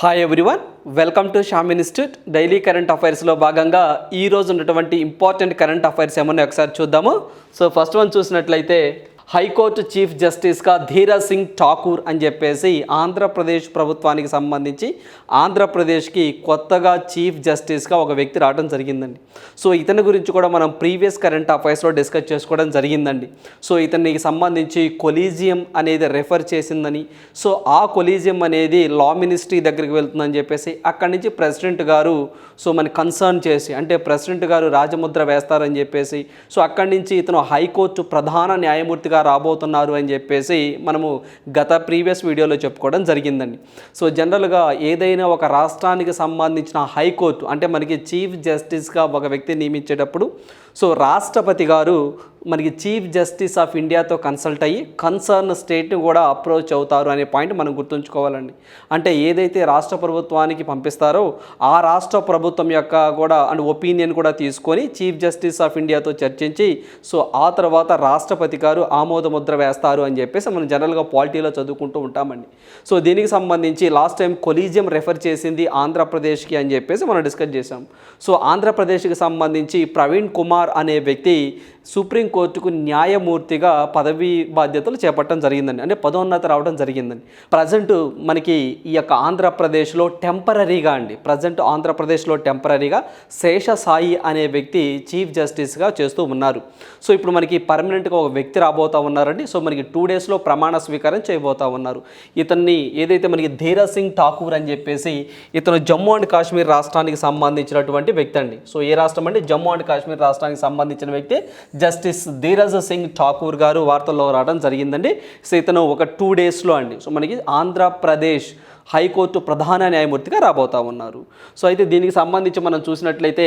Hi everyone, welcome to Shyam institute. Daily current అఫైర్స్లో భాగంగా ఈరోజు ఉన్నటువంటి ఇంపార్టెంట్ కరెంట్ అఫైర్స్ ఏమన్నా ఒకసారి చూద్దాము. సో ఫస్ట్ వన్ చూసినట్లయితే హైకోర్టు చీఫ్ జస్టిస్గా ధీరజ్ సింగ్ ఠాకూర్ అని చెప్పేసి ఆంధ్రప్రదేశ్ ప్రభుత్వానికి సంబంధించి ఆంధ్రప్రదేశ్కి కొత్తగా చీఫ్ జస్టిస్గా ఒక వ్యక్తి రావడం జరిగిందండి. సో ఇతని గురించి కూడా మనం ప్రీవియస్ కరెంట్ అఫైర్స్లో డిస్కస్ చేసుకోవడం జరిగిందండి. సో ఇతనికి సంబంధించి కొలీజియం అనేది రెఫర్ చేసిందని, సో ఆ కొలీజియం అనేది లా మినిస్ట్రీ దగ్గరికి వెళ్తుందని చెప్పేసి అక్కడి నుంచి ప్రెసిడెంట్ గారు సో మన కన్సర్న్ చేసి, అంటే ప్రెసిడెంట్ గారు రాజముద్ర వేస్తారని చెప్పేసి, సో అక్కడి నుంచి ఇతను హైకోర్టు ప్రధాన న్యాయమూర్తిగా రాబోతున్నారు అని చెప్పేసి మనము గత ప్రీవియస్ వీడియోలో చెప్పుకోవడం జరిగిందండి. సో జనరల్గా ఏదైనా ఒక రాష్ట్రానికి సంబంధించిన హైకోర్టు అంటే మనకి చీఫ్ జస్టిస్గా ఒక వ్యక్తిని నియమించేటప్పుడు సో రాష్ట్రపతి గారు మనకి చీఫ్ జస్టిస్ ఆఫ్ ఇండియాతో కన్సల్ట్ అయ్యి కన్సర్న్ స్టేట్ని కూడా అప్రోచ్ అవుతారు అనే పాయింట్ మనం గుర్తుంచుకోవాలండి. అంటే ఏదైతే రాష్ట్ర ప్రభుత్వానికి పంపిస్తారో ఆ రాష్ట్ర ప్రభుత్వం యొక్క కూడా ఒపీనియన్ కూడా తీసుకొని చీఫ్ జస్టిస్ ఆఫ్ ఇండియాతో చర్చించి సో ఆ తర్వాత రాష్ట్రపతి గారు ఆమోద ముద్ర వేస్తారు అని చెప్పేసి మనం జనరల్గా పాలిటీలో చదువుకుంటూ ఉంటామండి. సో దీనికి సంబంధించి లాస్ట్ టైం కొలీజియం రెఫర్ చేసింది ఆంధ్రప్రదేశ్కి అని చెప్పేసి మనం డిస్కస్ చేసాం. సో ఆంధ్రప్రదేశ్కి సంబంధించి ప్రవీణ్ కుమార్ అనే వ్యక్తి సుప్రీంకోర్టుకు న్యాయమూర్తిగా పదవీ బాధ్యతలు చేపట్టడం జరిగిందండి. అంటే పదోన్నతి రావడం జరిగిందండి. ప్రజెంట్ మనకి ఈ యొక్క ఆంధ్రప్రదేశ్లో టెంపరీగా ఆంధ్రప్రదేశ్లో టెంపరీగా శేషసాయి అనే వ్యక్తి చీఫ్ జస్టిస్గా చేస్తూ ఉన్నారు. సో ఇప్పుడు మనకి పర్మనెంట్గా ఒక వ్యక్తి రాబోతూ ఉన్నారండి. సో మనకి 2 డేస్లో ప్రమాణ స్వీకారం చేయబోతూ ఉన్నారు. ఇతన్ని ఏదైతే మనకి ధీరజ్ సింగ్ ఠాకూర్ అని చెప్పేసి ఇతను జమ్మూ అండ్ కాశ్మీర్ రాష్ట్రానికి సంబంధించినటువంటి వ్యక్తి అండి. సో ఏ రాష్ట్రం అంటే జమ్మూ అండ్ కాశ్మీర్ రాష్ట్రానికి సంబంధించిన వ్యక్తి జస్టిస్ ధీరజ్ సింగ్ ఠాకూర్ గారు వార్తల్లో రావడం జరిగిందండి. సో ఇతను ఒక 2 డేస్లో అండి సో మనకి ఆంధ్రప్రదేశ్ హైకోర్టు ప్రధాన న్యాయమూర్తిగా రాబోతూ ఉన్నారు. సో అయితే దీనికి సంబంధించి మనం చూసినట్లయితే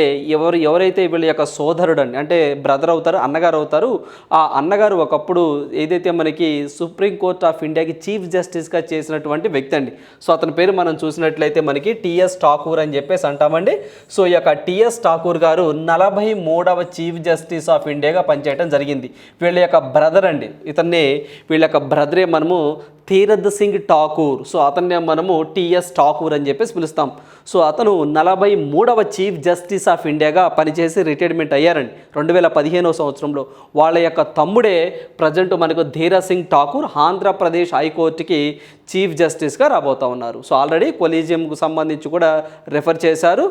ఎవరైతే వీళ్ళ యొక్క సోదరుడు అండి అంటే బ్రదర్ అవుతారు, అన్నగారు అవుతారు, ఆ అన్నగారు ఒకప్పుడు ఏదైతే మనకి సుప్రీంకోర్టు ఆఫ్ ఇండియాకి చీఫ్ జస్టిస్గా చేసినటువంటి వ్యక్తి అండి. సో అతని పేరు మనం చూసినట్లయితే మనకి టీఎస్ ఠాకూర్ అని చెప్పేసి అంటామండి. సో ఈ యొక్క టీఎస్ ఠాకూర్ గారు 43వ చీఫ్ జస్టిస్ ఆఫ్ ఇండియాగా పనిచేయడం జరిగింది. వీళ్ళ యొక్క బ్రదర్ అండి, వీళ్ళ యొక్క బ్రదరే మనము ధీరజ్ సింగ్ ఠాకూర్. సో అతన్ని మనము టీఎస్ ఠాకూర్ అని చెప్పేసి పిలుస్తాం. సో అతను 43వ చీఫ్ జస్టిస్ ఆఫ్ ఇండియాగా పనిచేసి రిటైర్మెంట్ అయ్యారండి 2015వ సంవత్సరంలో. వాళ్ళ యొక్క తమ్ముడే ప్రజెంట్ మనకు ధీరజ్ సింగ్ ఠాకూర్ ఆంధ్రప్రదేశ్ హైకోర్టుకి చీఫ్ జస్టిస్గా రాబోతూ ఉన్నారు. సో ఆల్రెడీ కొలీజియంకు సంబంధించి కూడా రెఫర్ చేశారు,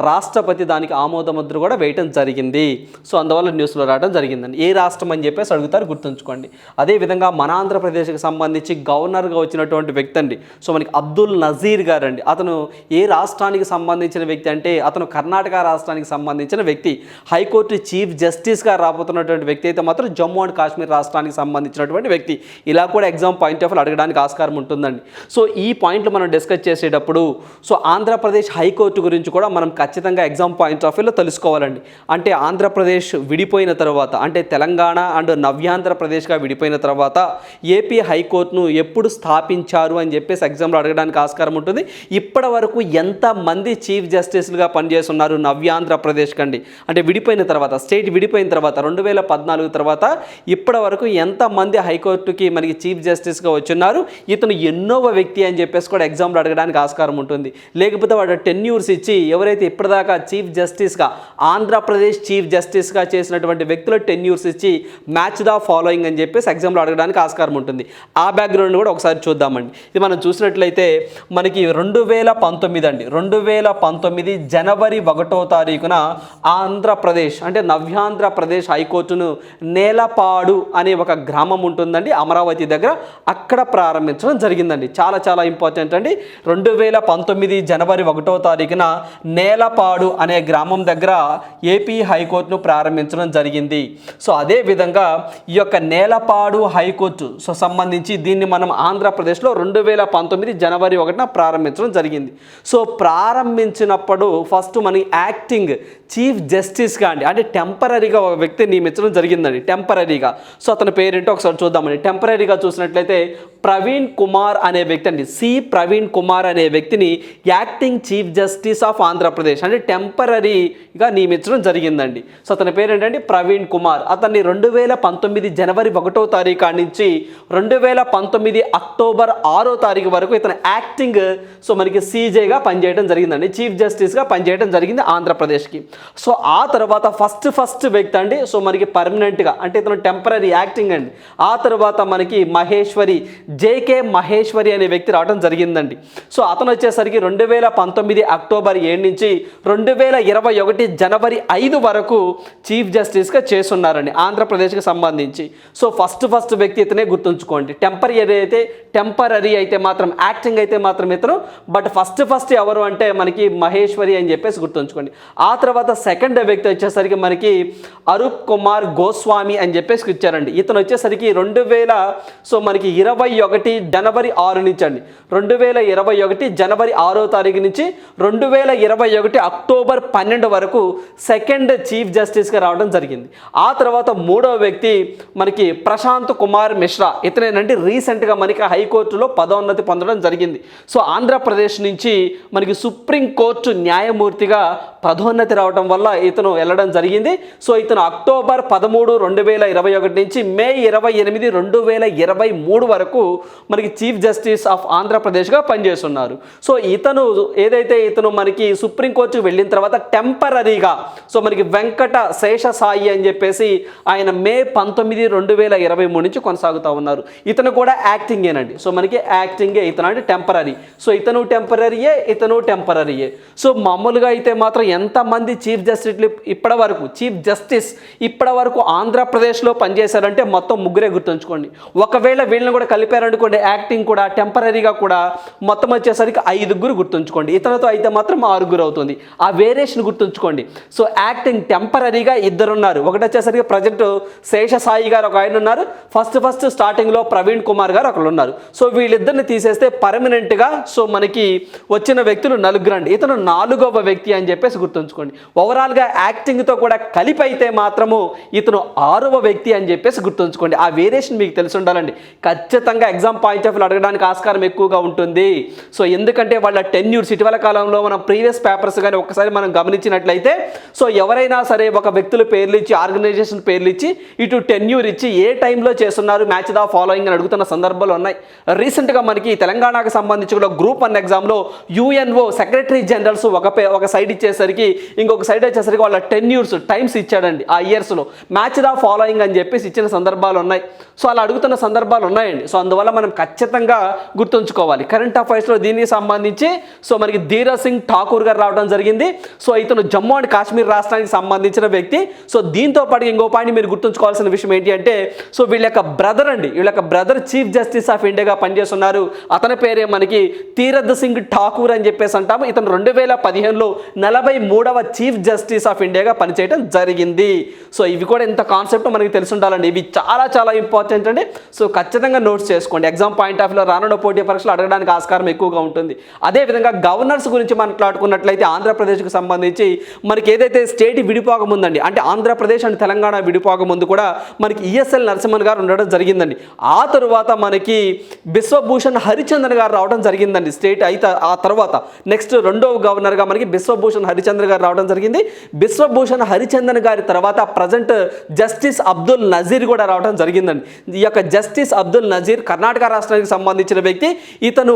రాష్ట్రపతి దానికి ఆమోద ముద్ర కూడా వేయటం జరిగింది. సో అందువల్ల న్యూస్లో రావడం జరిగిందండి. ఏ రాష్ట్రం అని చెప్పేసి అడుగుతారు, గుర్తుంచుకోండి. అదేవిధంగా మన ఆంధ్రప్రదేశ్కి సంబంధించి గవర్నర్గా వచ్చినటువంటి వ్యక్తి అండి సో మనకి అబ్దుల్ నజీర్ గారు అండి. అతను ఏ రాష్ట్రానికి సంబంధించిన వ్యక్తి అంటే అతను కర్ణాటక రాష్ట్రానికి సంబంధించిన వ్యక్తి. హైకోర్టు చీఫ్ జస్టిస్గా రాబోతున్నటువంటి వ్యక్తి అయితే మాత్రం జమ్మూ అండ్ కాశ్మీర్ రాష్ట్రానికి సంబంధించినటువంటి వ్యక్తి. ఇలా కూడా ఎగ్జామ్ పాయింట్ ఆఫ్ వ్యూ అడగడానికి ఆస్కారం ఉంటుందండి. సో ఈ పాయింట్లు మనం డిస్కస్ చేసేటప్పుడు సో ఆంధ్రప్రదేశ్ హైకోర్టు గురించి కూడా మనం ఖచ్చితంగా ఎగ్జామ్ పాయింట్ ఆఫ్ వ్యూలో తెలుసుకోవాలండి. అంటే ఆంధ్రప్రదేశ్ విడిపోయిన తర్వాత అంటే తెలంగాణ అండ్ నవ్యాంధ్రప్రదేశ్గా విడిపోయిన తర్వాత ఏపీ హైకోర్టును ఎప్పుడు స్థాపించారు అని చెప్పేసి ఎగ్జామ్లో అడగడానికి ఆస్కారం ఉంటుంది. ఇప్పటి వరకు ఎంతమంది చీఫ్ జస్టిస్లుగా పనిచేస్తున్నారు నవ్యాంధ్రప్రదేశ్ కండి అంటే విడిపోయిన తర్వాత, స్టేట్ విడిపోయిన తర్వాత 2014 తర్వాత ఇప్పటి వరకు ఎంతమంది హైకోర్టుకి మనకి చీఫ్ జస్టిస్గా వచ్చున్నారు, ఇతను ఎన్నోవ వ్యక్తి అని చెప్పేసి కూడా ఎగ్జామ్లో అడగడానికి ఆస్కారం ఉంటుంది. లేకపోతే వాడు టెన్యూర్స్ ఇచ్చి ఎవరైతే ఇప్పటిదాకా చీఫ్ జస్టిస్గా ఆంధ్రప్రదేశ్ చీఫ్ జస్టిస్గా చేసినటువంటి వ్యక్తులు టెన్యూర్స్ ఇచ్చి మ్యాచ్ ద ఫాలోయింగ్ అని చెప్పేసి ఎగ్జామ్లో అడగడానికి ఆస్కారం ఉంటుంది. ఆ బ్యాక్గ్రౌండ్ కూడా ఒకసారి చూద్దామండి. ఇది మనం చూసినట్లయితే మనకి 2019 జనవరి 1వ తారీఖున ఆంధ్రప్రదేశ్ అంటే నవ్యాంధ్రప్రదేశ్ హైకోర్టును నేలపాడు అనే ఒక గ్రామం ఉంటుందండి అమరావతి దగ్గర, అక్కడ ప్రారంభించడం జరిగిందండి. చాలా చాలా ఇంపార్టెంట్ అండి. 2019 జనవరి 1వ తారీఖున నేలపాడు అనే గ్రామం దగ్గర ఏపీ హైకోర్టును ప్రారంభించడం జరిగింది. సో అదేవిధంగా ఈ యొక్క నేలపాడు హైకోర్టు సో సంబంధించి దీన్ని మనం ఆంధ్రప్రదేశ్లో 2019 జనవరి 1న ప్రారంభించడం జరిగింది. సో ప్రారంభించినప్పుడు ఫస్ట్ మనకి యాక్టింగ్ చీఫ్ జస్టిస్గా అండి, అంటే టెంపరీగా ఒక వ్యక్తి నియమించడం జరిగిందండి, టెంపరీగా. సో అతని పేరేంటో ఒకసారి చూద్దామండి. టెంపరీగా చూసినట్లయితే ప్రవీణ్ కుమార్ అనే వ్యక్తి అండి, ప్రవీణ్ కుమార్ అనే వ్యక్తిని acting chief justice of Andhra Pradesh అంటే టెంపరీగా నియమించడం జరిగిందండి. సో అతని పేరేంటంటే ప్రవీణ్ కుమార్. అతన్ని 2019 జనవరి 1వ తారీఖు నుంచి 2019 అక్టోబర్ 6వ తారీఖు వరకు ఇతను యాక్టింగ్ సో మనకి సీజేగా పనిచేయడం జరిగిందండి, చీఫ్ జస్టిస్గా పనిచేయడం జరిగింది ఆంధ్రప్రదేశ్కి. సో ఆ తర్వాత ఫస్ట్ వ్యక్తి అండి సో మనకి పర్మనెంట్గా, అంటే ఇతను టెంపరీ యాక్టింగ్ అండి. ఆ తర్వాత మనకి మహేశ్వరి, జేకే మహేశ్వరి అనే వ్యక్తి రావడం జరిగిందండి. సో అతను వచ్చేసరికి 2019 అక్టోబర్ 7 నుంచి 2021 జనవరి 5 వరకు చీఫ్ జస్టిస్గా చేస్తున్నారండి ఆంధ్రప్రదేశ్కి సంబంధించి. సో ఫస్ట్ వ్యక్తి ఇతనే గుర్తుంచుకోండి. టెంపరీ అయితే మాత్రం, యాక్టింగ్ అయితే మాత్రం ఇతను, బట్ ఫస్ట్ ఎవరు అంటే మనకి మహేశ్వరి అని చెప్పేసి గుర్తుంచుకోండి. ఆ తర్వాత సెకండ్ వ్యక్తి వచ్చేసరికి మనకి అరూప్ కుమార్ గోస్వామి అని చెప్పేసి ఇచ్చారండి. ఇతను వచ్చేసరికి 2021 జనవరి 6 నుంచి అండి, 2021 జనవరి 6వ తారీఖు నుంచి 2021 అక్టోబర్ 12 వరకు సెకండ్ చీఫ్ జస్టిస్గా రావడం జరిగింది. ఆ తర్వాత మూడవ వ్యక్తి మనకి ప్రశాంత్ కుమార్ మిశ్రా. ఇతనేనంటే రీసెంట్గా మనకి హైకోర్టులో పదోన్నతి పొందడం జరిగింది. సో ఆంధ్రప్రదేశ్ నుంచి మనకి సుప్రీంకోర్టు న్యాయమూర్తిగా పదోన్నతి రావడం వల్ల ఇతను వెళ్ళడం జరిగింది. సో ఇతను అక్టోబర్ 13, 2021 నుంచి మే 28, 2023 వరకు మనకి చీఫ్ జస్టిస్ ఆఫ్ ఆంధ్రప్రదేశ్గా పనిచేస్తున్నారు. సో ఇతను మనకి సుప్రీంకోర్టుకు వెళ్ళిన తర్వాత టెంపరీగా సో మనకి వెంకట శేషసాయి అని చెప్పేసి ఆయన మే 19, 2023 నుంచి కొనసాగుతూ ఉన్నారు. ఇతను కూడా యాక్టింగేనండి. సో మనకి యాక్టింగే ఇతను అంటే టెంపరీ. సో ఇతను టెంపరీయే. సో మామూలుగా అయితే మాత్రం ఎంతమంది చీఫ్ జస్టిస్ ఇప్పటి వరకు ఆంధ్రప్రదేశ్లో పనిచేశారంటే మొత్తం ముగ్గురే గుర్తుంచుకోండి. ఒకవేళ వీళ్ళని కూడా కలిపారనుకోండి, యాక్టింగ్ కూడా టెంపరీగా కూడా మొత్తం వచ్చేసరికి 5 గుర్తుంచుకోండి. ఇతనితో అయితే మాత్రం 6 అవుతుంది. ఆ వేరియేషన్ గుర్తుంచుకోండి. సో యాక్టింగ్ టెంపరీగా 2 ఉన్నారు. ఒకటి వచ్చేసరికి ప్రజెంట్ శేషసాయి గారు ఒక ఆయన ఉన్నారు, ఫస్ట్ స్టార్టింగ్లో ప్రవీణ్ కుమార్ గారు ఒకరు ఉన్నారు. సో వీళ్ళిద్దరిని తీసేస్తే పర్మనెంట్గా సో మనకి వచ్చిన వ్యక్తులు 4 అండి. ఇతను 4వ వ్యక్తి అని చెప్పేసి గుర్తుంచుకోండి. ఓవరాల్గా యాక్టింగ్తో కూడా కలిపి అయితే మాత్రము ఇతను 6వ వ్యక్తి అని చెప్పేసి గుర్తుంచుకోండి. ఆ వేరియేషన్ మీకు తెలిసి ఉండాలండి. ఖచ్చితంగా ఎగ్జామ్ పాయింట్ ఆఫ్ వ్యూ అడగడానికి ఆస్కారం ఎక్కువగా ఉంటుంది. సో ఎందుకంటే వాళ్ళ టెన్యూర్స్ ఇటీవల కాలంలో మనం ప్రీవియస్ పేపర్స్ కానీ ఒకసారి మనం గమనించినట్లయితే సో ఎవరైనా సరే ఒక వ్యక్తుల పేర్లు ఇచ్చి, ఆర్గనైజేషన్ పేర్లు ఇచ్చి, ఇటు టెన్యూర్ ఇచ్చి ఏ టైంలో చేస్తున్నారు మ్యాచ్ ద ఫాలోయింగ్ అని అడుగుతున్న సందర్భాలు ఉన్నాయి. రీసెంట్గా మనకి తెలంగాణకు సంబంధించి కూడా గ్రూప్ 1 ఎగ్జామ్లో UNO సెక్రటరీ జనరల్స్ ఒక సైడ్ ఇచ్చేసరికి ఇంకొక సైడ్ వచ్చేసరికి వాళ్ళ టెన్యూర్స్ టైమ్స్ ఇచ్చాడండి. ఆ ఇయర్స్లో మ్యాచ్ ద ఫాలోయింగ్ అని చెప్పేసి ఇచ్చిన సందర్భాలు ఉన్నాయి. సో అలా అడుగుతున్న సందర్భాలు ఉన్నాయండి. సో అందువల్ల మనం ఖచ్చితంగా గుర్తుంచుకోవాలి. కరెంట్ అఫైర్స్లో దీనికి సంబంధించి సో మనకి ధీరజ్ సింగ్ ఠాకూర్ గారు రావడం జరిగింది. సో ఇతను జమ్మూ అండ్ కాశ్మీర్ రాష్ట్రానికి సంబంధించిన వ్యక్తి. సో దీంతో పాటు ఇంకో పాయింట్ మీరు గుర్తుంచుకోవాల్సిన విషయం ఏంటి అంటే సో వీళ్ళ యొక్క బ్రదర్ చీఫ్ జస్టిస్ ఆఫ్ ఇండియాగా పనిచేస్తున్నారు. అతని పేరే మనకి ధీరజ్ సింగ్ ఠాకూర్ అని చెప్పేసి అంటాము. ఇతను 2015లో 43వ చీఫ్ జస్టిస్ ఆఫ్ ఇండియాగా పనిచేయడం జరిగింది. సో ఇవి కూడా ఇంత కాన్సెప్ట్ మనకి తెలిసి ఉండాలండి. ఇవి చాలా ఇంపార్టెంట్ అండి. సో ఖచ్చితంగా నోట్స్ చేసుకోండి. ఎగ్జామ్ పాయింట్ ఆఫ్ వ్యూలో రానున్న పోటీ పరీక్షలు అడగడానికి ఆస్కారం ఎక్కువగా ఉంటుంది. అదేవిధంగా గవర్నర్స్ గురించి మాట్లాడుకున్నట్లయితే ఆంధ్రప్రదేశ్కి సంబంధించి మనకి ఏదైతే స్టేట్ విడిపోక ముందండి, అంటే ఆంధ్రప్రదేశ్ అండ్ తెలంగాణ విడిపోక ముందు కూడా మనకి ESL నరసింహన్ గారు ఉండడం జరిగిందండి. ఆ తరువాత మనకి బిశ్వభూషణ్ హరిచందన్ గారు రావడం జరిగిందండి స్టేట్ అయితే. ఆ తర్వాత నెక్స్ట్ 2వ గవర్నర్గా మనకి బిశ్వభూషణ్ హరిచంద్ర గారు రావడం జరిగింది. బిశ్వభూషణ్ హరిచందన్ గారి తర్వాత ప్రజెంట్ జస్టిస్ అబ్దుల్ నజీర్ కూడా రావడం జరిగిందండి. ఈ యొక్క జస్టిస్ అబ్దుల్ నజీర్ కర్ణాటక రాష్ట్రానికి సంబంధించిన వ్యక్తి. ఇతను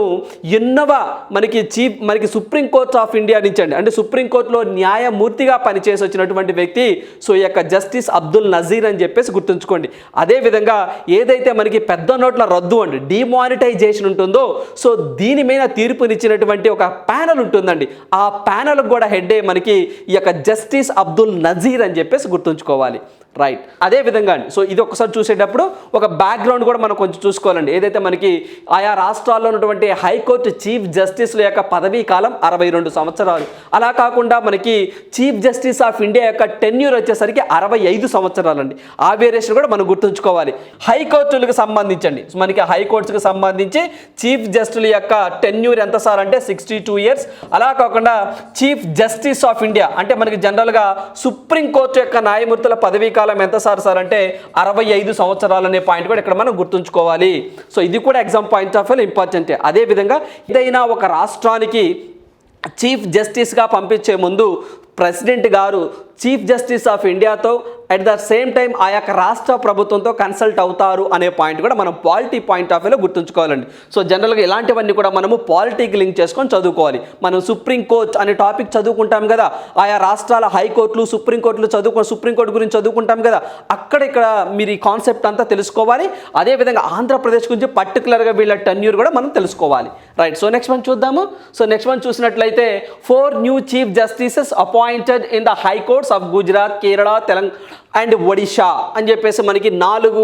ఎన్నవ మనకి సుప్రీంకోర్టు ఆఫ్ ఇండియా నుంచి అండి, అంటే సుప్రీంకోర్టులో న్యాయమూర్తిగా పనిచేసి వచ్చినటువంటి వ్యక్తి. సో ఈ యొక్క జస్టిస్ అబ్దుల్ నజీర్ అని చెప్పేసి గుర్తుంచుకోండి. అదేవిధంగా ఏదైతే మనకి పెద్ద నోట్ల రద్దు అండి, డిమానిటైజేషన్ ఉంటుందో సో దీని మీద తీర్పునిచ్చినటువంటి ఒక ప్యానల్ ఉంటుందండి. ఆ ప్యానల్ కూడా హెడ్ మనకి ఈ యొక్క జస్టిస్ అబ్దుల్ నజీర్ అని చెప్పేసి గుర్తుంచుకోవాలి. రైట్. అదే విధంగా అండి సో ఇది ఒకసారి చూసేటప్పుడు ఒక బ్యాక్గ్రౌండ్ కూడా మనం కొంచెం చూసుకోవాలండి. ఏదైతే మనకి ఆయా రాష్ట్రాల్లో ఉన్నటువంటి హైకోర్టు చీఫ్ జస్టిస్ల యొక్క పదవీ కాలం 62 సంవత్సరాలు. అలా కాకుండా మనకి చీఫ్ జస్టిస్ ఆఫ్ ఇండియా యొక్క టెన్యూర్ వచ్చేసరికి 65 సంవత్సరాలండి. ఆ వేరియేషన్ కూడా మనం గుర్తుంచుకోవాలి. హైకోర్టులకు సంబంధించండి మనకి హైకోర్టుకు సంబంధించి చీఫ్ జస్టిస్ల యొక్క టెన్యూర్ ఎంత సార్ అంటే 62 years. అలా కాకుండా చీఫ్ జస్టిస్ ఆఫ్ ఇండియా అంటే మనకి జనరల్గా సుప్రీంకోర్టు యొక్క న్యాయమూర్తుల పదవీ కాలం ఎంత సార్ అంటే 65 సంవత్సరాలు అనే పాయింట్ కూడా ఇక్కడ మనం గుర్తుంచుకోవాలి. సో ఇది కూడా ఎగ్జామ్ పాయింట్ ఆఫ్ వ్యూ ఇంపార్టెంటే. అదేవిధంగా ఏదైనా ఒక రాష్ట్రానికి చీఫ్ జస్టిస్గా పంపించే ముందు ప్రెసిడెంట్ గారు చీఫ్ జస్టిస్ ఆఫ్ ఇండియాతో అట్ ద సేమ్ టైం ఆ యొక్క రాష్ట్ర ప్రభుత్వంతో కన్సల్ట్ అవుతారు అనే పాయింట్ కూడా మనం పాలిటీ పాయింట్ ఆఫ్ వ్యూలో గుర్తుంచుకోవాలండి. సో జనరల్గా ఇలాంటివన్నీ కూడా మనము పాలిటీకి లింక్ చేసుకొని చదువుకోవాలి. మనం సుప్రీంకోర్టు అనే టాపిక్ చదువుకుంటాం కదా, ఆయా రాష్ట్రాల హైకోర్టులు సుప్రీంకోర్టులు సుప్రీంకోర్టు గురించి చదువుకుంటాం కదా, అక్కడ ఇక్కడ మీరు ఈ కాన్సెప్ట్ అంతా తెలుసుకోవాలి. అదేవిధంగా ఆంధ్రప్రదేశ్ గురించి పర్టికులర్గా వీళ్ళ టెన్యూర్ కూడా మనం తెలుసుకోవాలి. రైట్, సో నెక్స్ట్ వన్ చూద్దాము. సో నెక్స్ట్ వన్ చూసినట్లయితే 4 new chief justices appointed in the high courts of Gujarat, Kerala, Telangana and Odisha అని చెప్పేసి మనకి 4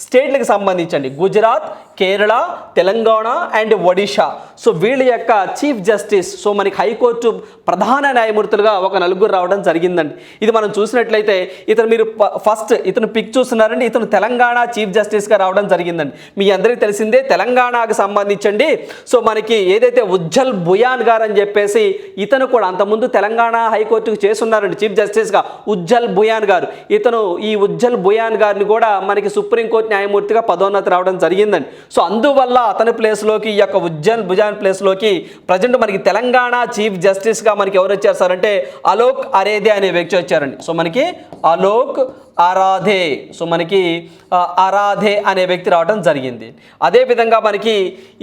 స్టేట్లకు సంబంధించండి, గుజరాత్, కేరళ, తెలంగాణ అండ్ ఒడిషా. సో వీళ్ళ యొక్క చీఫ్ జస్టిస్, సో మనకి హైకోర్టు ప్రధాన న్యాయమూర్తులుగా ఒక 4 రావడం జరిగిందండి. ఇది మనం చూసినట్లయితే ఇతను మీరు ఫస్ట్ ఇతను పిక్ చూస్తున్నారండి, ఇతను తెలంగాణ చీఫ్ జస్టిస్గా రావడం జరిగిందండి. మీ అందరికీ తెలిసిందే తెలంగాణకు సంబంధించండి. సో మనకి ఏదైతే ఉజ్జల్ బుయాన్ గారు అని చెప్పేసి ఇతను కూడా అంతకుముందు తెలంగాణ హైకోర్టుకు చేస్తున్నారండి చీఫ్ జస్టిస్గా ఉజ్జల్ బుయాన్ గారు. ఇతను ఈ ఉజ్జల్ బుయాన్ గారిని కూడా మనకి సుప్రీంకోర్టు న్యాయమూర్తిగా పదోన్నతి రావడం జరిగిందండి. సో అందువల్ల అతని ప్లేస్లోకి ఈ యొక్క ఉజ్జల్ బుయాన్ ప్లేస్లోకి ప్రజెంట్ మనకి తెలంగాణ చీఫ్ జస్టిస్గా మనకి ఎవరు వచ్చారు సార్ అంటే అలోక్ అరేదే అనే వ్యక్తి వచ్చారండి. సో మనకి అలోక్ అరాధే, సో మనకి అరాధే అనే వ్యక్తి రావడం జరిగింది. అదేవిధంగా మనకి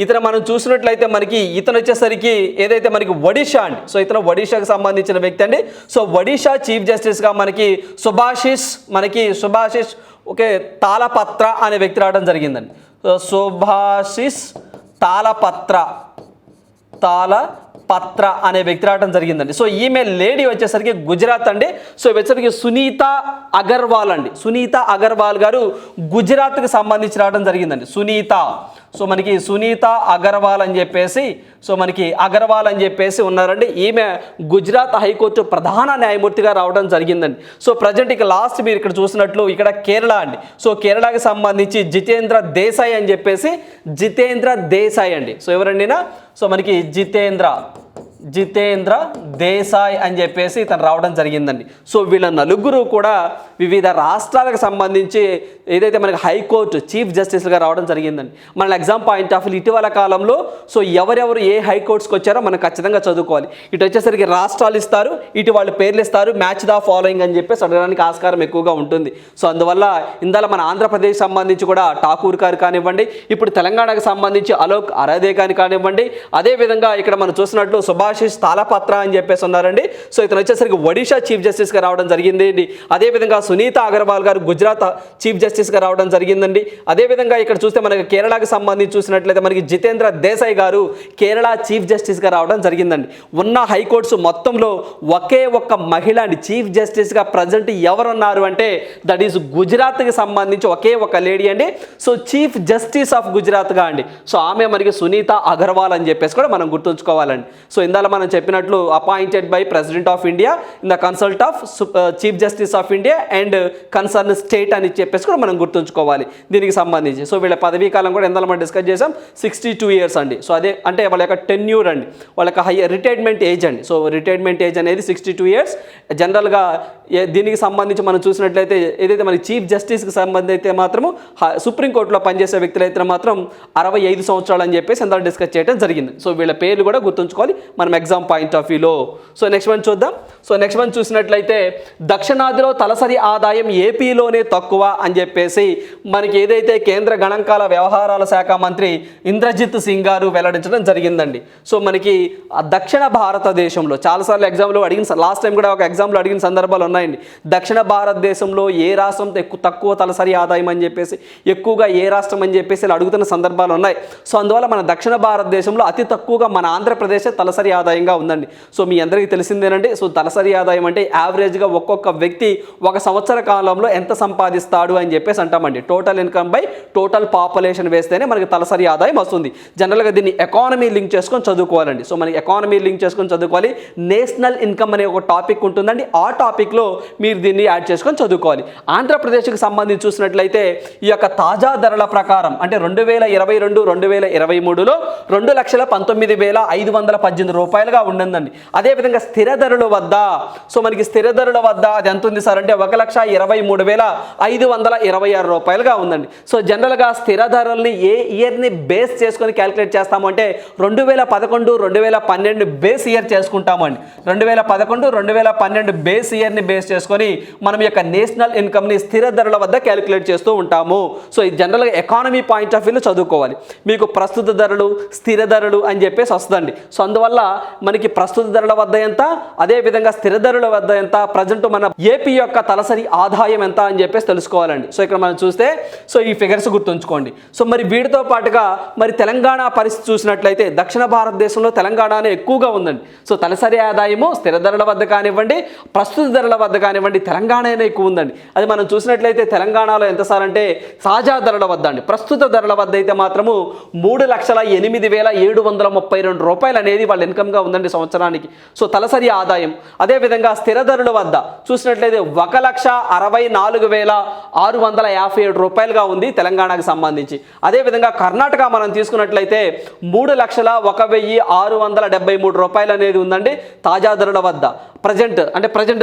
ఇతను మనం చూసినట్లయితే మనకి ఇతను వచ్చేసరికి ఏదైతే మనకి ఒడిషా అండి, సో ఇతను ఒడిషాకి సంబంధించిన వ్యక్తి అండి. సో ఒడిషా చీఫ్ జస్టిస్గా మనకి సుభాషిష్ ఓకే తాళపత్ర అనే వ్యక్తి రావడం జరిగిందండి. సో సుభాషిష్ తాళపత్ర అనే వ్యక్తి రావడం జరిగిందండి. సో ఈమె లేడీ వచ్చేసరికి గుజరాత్ అండి. సో వచ్చేసరికి సునీత అగర్వాల్ అండి. సునీత అగర్వాల్ గారు గుజరాత్కి సంబంధించి రావడం జరిగిందండి. సో మనకి సునీత అగర్వాల్ అని చెప్పేసి ఉన్నారండి. ఈమె గుజరాత్ హైకోర్టు ప్రధాన న్యాయమూర్తిగా రావడం జరిగిందండి. సో ప్రజెంట్ ఇక లాస్ట్ మీరు ఇక్కడ చూసినట్లు ఇక్కడ కేరళ అండి. సో కేరళకి సంబంధించి జితేంద్ర దేశాయ్ అండి. సో ఎవరండినా సో మనకి జితేంద్ర దేశాయ్ అని చెప్పేసి ఇతను రావడం జరిగిందండి. సో వీళ్ళ 4 కూడా వివిధ రాష్ట్రాలకు సంబంధించి ఏదైతే మనకి హైకోర్టు చీఫ్ జస్టిస్గా రావడం జరిగిందండి. మన ఎగ్జామ్ పాయింట్ ఆఫ్ వ్యూ ఇటీవల కాలంలో సో ఎవరెవరు ఏ హైకోర్ట్స్కి వచ్చారో మనం ఖచ్చితంగా చదువుకోవాలి. ఇటు వచ్చేసరికి రాష్ట్రాలు ఇస్తారు, ఇటు వాళ్ళ పేర్లు ఇస్తారు, మ్యాచ్ ద ఫాలోయింగ్ అని చెప్పేసి అడగడానికి ఆస్కారం ఎక్కువగా ఉంటుంది. సో అందువల్ల ఇందులో మన ఆంధ్రప్రదేశ్ సంబంధించి కూడా ఠాకూర్ గారు కానివ్వండి, ఇప్పుడు తెలంగాణకు సంబంధించి అలోక్ అరాధే గారిని కానివ్వండి, అదేవిధంగా ఇక్కడ మనం చూసినట్లు సుభాషిష్ తాళపత్ర అని చెప్పేసి ఉన్నారండి. సో ఇతను వచ్చేసరికి ఒడిషా చీఫ్ జస్టిస్గా రావడం జరిగింది. అదేవిధంగా సునీత అగర్వాల్ గారు గుజరాత్ చీఫ్ జస్టిస్గా రావడం జరిగిందండి. అదేవిధంగా ఇక్కడ చూస్తే మనకి కేరళకు సంబంధించి చూసినట్లయితే మనకి జితేంద్ర దేశాయ్ గారు కేరళ చీఫ్ జస్టిస్గా రావడం జరిగిందండి. ఉన్న హైకోర్ట్స్ మొత్తంలో ఒకే ఒక్క మహిళ అండి చీఫ్ జస్టిస్గా ప్రజెంట్ ఎవరున్నారు అంటే దట్ ఈస్ గుజరాత్కి సంబంధించి ఒకే ఒక లేడీ అండి. సో చీఫ్ జస్టిస్ ఆఫ్ గుజరాత్గా అండి. సో ఆమె మనకి సునీత అగర్వాల్ అని చెప్పేసి కూడా మనం గుర్తుంచుకోవాలండి. సో ఇందాక మనం చెప్పినట్లు appointed by president of India in the consult of chief justice of India and concern state అని చెప్పేసి కూడా మనం గుర్తుంచుకోవాలి దీనికి సంబంధించి. సో వీళ్ళ పదవీ కాలం కూడా ఎంత మనం డిస్కస్ చేసాం 62 years అండి. సో అదే అంటే వాళ్ళ యొక్క టెన్యూర్ అండి, వాళ్ళ యొక్క రిటైర్మెంట్ ఏజ్ అండి. సో రిటైర్మెంట్ ఏజ్ అనేది 62 years. జనరల్గా దీనికి సంబంధించి మనం చూసినట్లయితే ఏదైతే మనకి చీఫ్ జస్టిస్కి సంబంధించి అయితే మాత్రము సుప్రీంకోర్టులో పనిచేసే వ్యక్తులు అయితే మాత్రం 65 సంవత్సరాలు అని చెప్పేసి ఎంత డిస్కస్ చేయడం జరిగింది. సో వీళ్ళ పేర్లు కూడా గుర్తుంచుకోవాలి మనం ఎగ్జామ్ పాయింట్ ఆఫ్ వ్యూలో. సో నెక్స్ట్ వన్ చూద్దాం. సో నెక్స్ట్ వన్ చూసినట్లయితే దక్షిణాదిలో తలసరి ఆదాయం ఏపీలోనే తక్కువ అని చెప్పేసి మనకి ఏదైతే కేంద్ర గణాంకాల వ్యవహారాల శాఖ మంత్రి ఇంద్రజిత్ సింగ్ గారు వెల్లడించడం జరిగిందండి. సో మనకి దక్షిణ భారతదేశంలో చాలాసార్లు ఎగ్జామ్లో అడిగిన, లాస్ట్ టైం కూడా ఒక ఎగ్జామ్లో అడిగిన సందర్భాలు ఉన్నాయండి. దక్షిణ భారతదేశంలో ఏ రాష్ట్రం తక్కువ తలసరి ఆదాయం అని చెప్పేసి, ఎక్కువగా ఏ రాష్ట్రం అని చెప్పేసి ఇలా అడుగుతున్న సందర్భాలు ఉన్నాయి. సో అందువల్ల మన దక్షిణ భారతదేశంలో అతి తక్కువగా మన ఆంధ్రప్రదేశ్ తలసరి ఆదాయంగా ఉందండి. సో మీ అందరికీ తెలిసిందేనండి. సో తలసరి ఆదాయం అంటే యావరేజ్గా ఒక్కొక్క వ్యక్తి ఒక సంవత్సర కాలంలో ఎంత సంపాదిస్తాడు అని చెప్పేసి అంటామండి. Total income by total population వేస్తేనే మనకి తలసరి ఆదాయం వస్తుంది. జనరల్గా దీన్ని ఎకానమీ లింక్ చేసుకొని చదువుకోవాలండి. సో మనకి ఎకానమీ లింక్ చేసుకొని చదువుకోవాలి. నేషనల్ ఇన్కమ్ అనే ఒక టాపిక్ ఉంటుందండి. ఆ టాపిక్లో మీరు దీన్ని యాడ్ చేసుకొని చదువుకోవాలి. ఆంధ్రప్రదేశ్కి సంబంధించి చూసినట్లయితే ఈ యొక్క తాజా ధరల ప్రకారం అంటే 2022-2023లో 2,19,518 రూపాయలుగా ఉండిందండి. అదేవిధంగా స్థిర ధరల వద్ద సో మనకి స్థిర ధరల వద్ద అది ఎంత ఉంది సార్ అంటే 1,23,526 రూపాయలుగా ఉందండి. సో జనరల్గా స్థిర ధరల్ని ఏ ఇయర్ని బేస్ చేసుకొని క్యాలిక్యులేట్ చేస్తాము అంటే 2011, 2012 బేస్ ఇయర్ చేసుకుంటామండి. 2011, 2012 బేస్ ఇయర్ని బేస్ చేసుకొని మనం యొక్క నేషనల్ ఇన్కమ్ని స్థిర ధరల వద్ద క్యాలిక్యులేట్ చేస్తూ ఉంటాము. సో ఇది జనరల్గా ఎకానమీ పాయింట్ ఆఫ్ వ్యూలో చదువుకోవాలి. మీకు ప్రస్తుత ధరలు, స్థిర ధరలు అని చెప్పేసి వస్తుందండి. సో అందువల్ల మనకి ప్రస్తుత ధరల వద్ద ఎంత, అదేవిధంగా స్థిర ధరల వద్ద ఎంత, ప్రజెంట్ మన ఏపీ యొక్క తలసరి ఆదాయం ఎంత అని చెప్పేసి తెలుసుకోవాలండి. సో ఇక్కడ మనం చూస్తే సో ఈ ఫిగర్స్ గుర్తుంచుకోండి. సో మరి వీటితో పాటుగా మరి తెలంగాణ పరిస్థితి చూసినట్లయితే దక్షిణ భారతదేశంలో తెలంగాణనే ఎక్కువగా ఉందండి. సో తలసరి ఆదాయము స్థిర ధరల వద్ద కానివ్వండి, ప్రస్తుత ధరల వద్ద కానివ్వండి తెలంగాణనే ఎక్కువ ఉందండి. అది మనం చూసినట్లయితే తెలంగాణలో ఎంత సార్ అంటే తాజా ధరల వద్ద అండి, ప్రస్తుత ధరల వద్ద అయితే మాత్రము 3,08,732 రూపాయలు అనేది వాళ్ళ ఇన్కమ్గా ఉందండి సంవత్సరానికి. సో తలసరి ఆదాయం. అదేవిధంగా స్థిర ధరల వద్ద చూసినట్లయితే 1,64,657 రూపాయలుగా ఉంది తెలంగాణకు సంబంధించి. అదేవిధంగా కర్ణాటక మనం తీసుకున్నట్లయితే 3,01,673 రూపాయలు అనేది ఉందండి తాజా ధరల వద్ద, ప్రజెంట్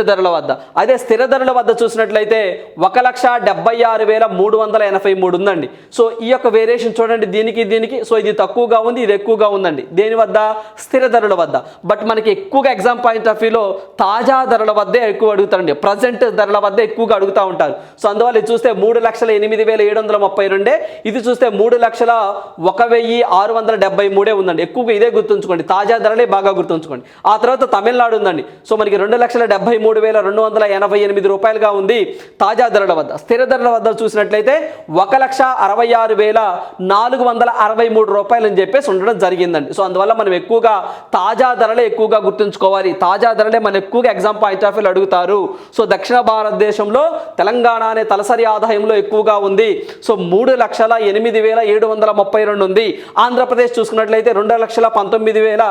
ధరల వద్ద. అదే స్థిర ధరల వద్ద చూసినట్లయితే 1,76,383 ఉందండి. సో ఈ యొక్క వేరియేషన్ చూడండి, దీనికి సో ఇది తక్కువగా ఉంది, ఇది ఎక్కువగా ఉందండి. దేని వద్ద? స్థిర ధరల వద్ద. బట్ మనకి ఎక్కువగా ఎగ్జామ్ పాయింట్ ఆఫ్ వ్యూలో తాజా ధరల వద్దే ఎక్కువ అడుగుతారండి, ప్రజెంట్ ధరల వద్ద ఎక్కువగా అడుగుతూ ఉంటారు. సో అందువల్ల ఇది చూస్తే 3,08,732, ఇది చూస్తే 3,01,673 ఉందండి. ఎక్కువగా ఇదే గుర్తుంచుకోండి, తాజా ధరలే బాగా గుర్తుంచుకోండి. ఆ తర్వాత తమిళనాడు ఉందండి. సో మనకి 2,73,288 రూపాయలుగా ఉంది తాజా ధరల వద్ద. స్థిర ధరల వద్ద చూసినట్లయితే 1,66,463 రూపాయలు అని చెప్పేసి ఉండడం జరిగిందండి. సో అందువల్ల మనం ఎక్కువగా తాజా ధరలే ఎక్కువగా గుర్తుంచుకోవాలి. తాజా ధరలే మనం ఎక్కువగా ఎగ్జామ్ పాయింట్ ఆఫ్ వ్యూలో అడుగుతారు. సో దక్షిణ భారతదేశంలో తెలంగాణ అనే తలసరి ఆదాయంలో ఎక్కువగా ఉంది. సో 3,08,732 ఉంది. ఆంధ్రప్రదేశ్ చూసుకున్నట్లయితే 2,19,000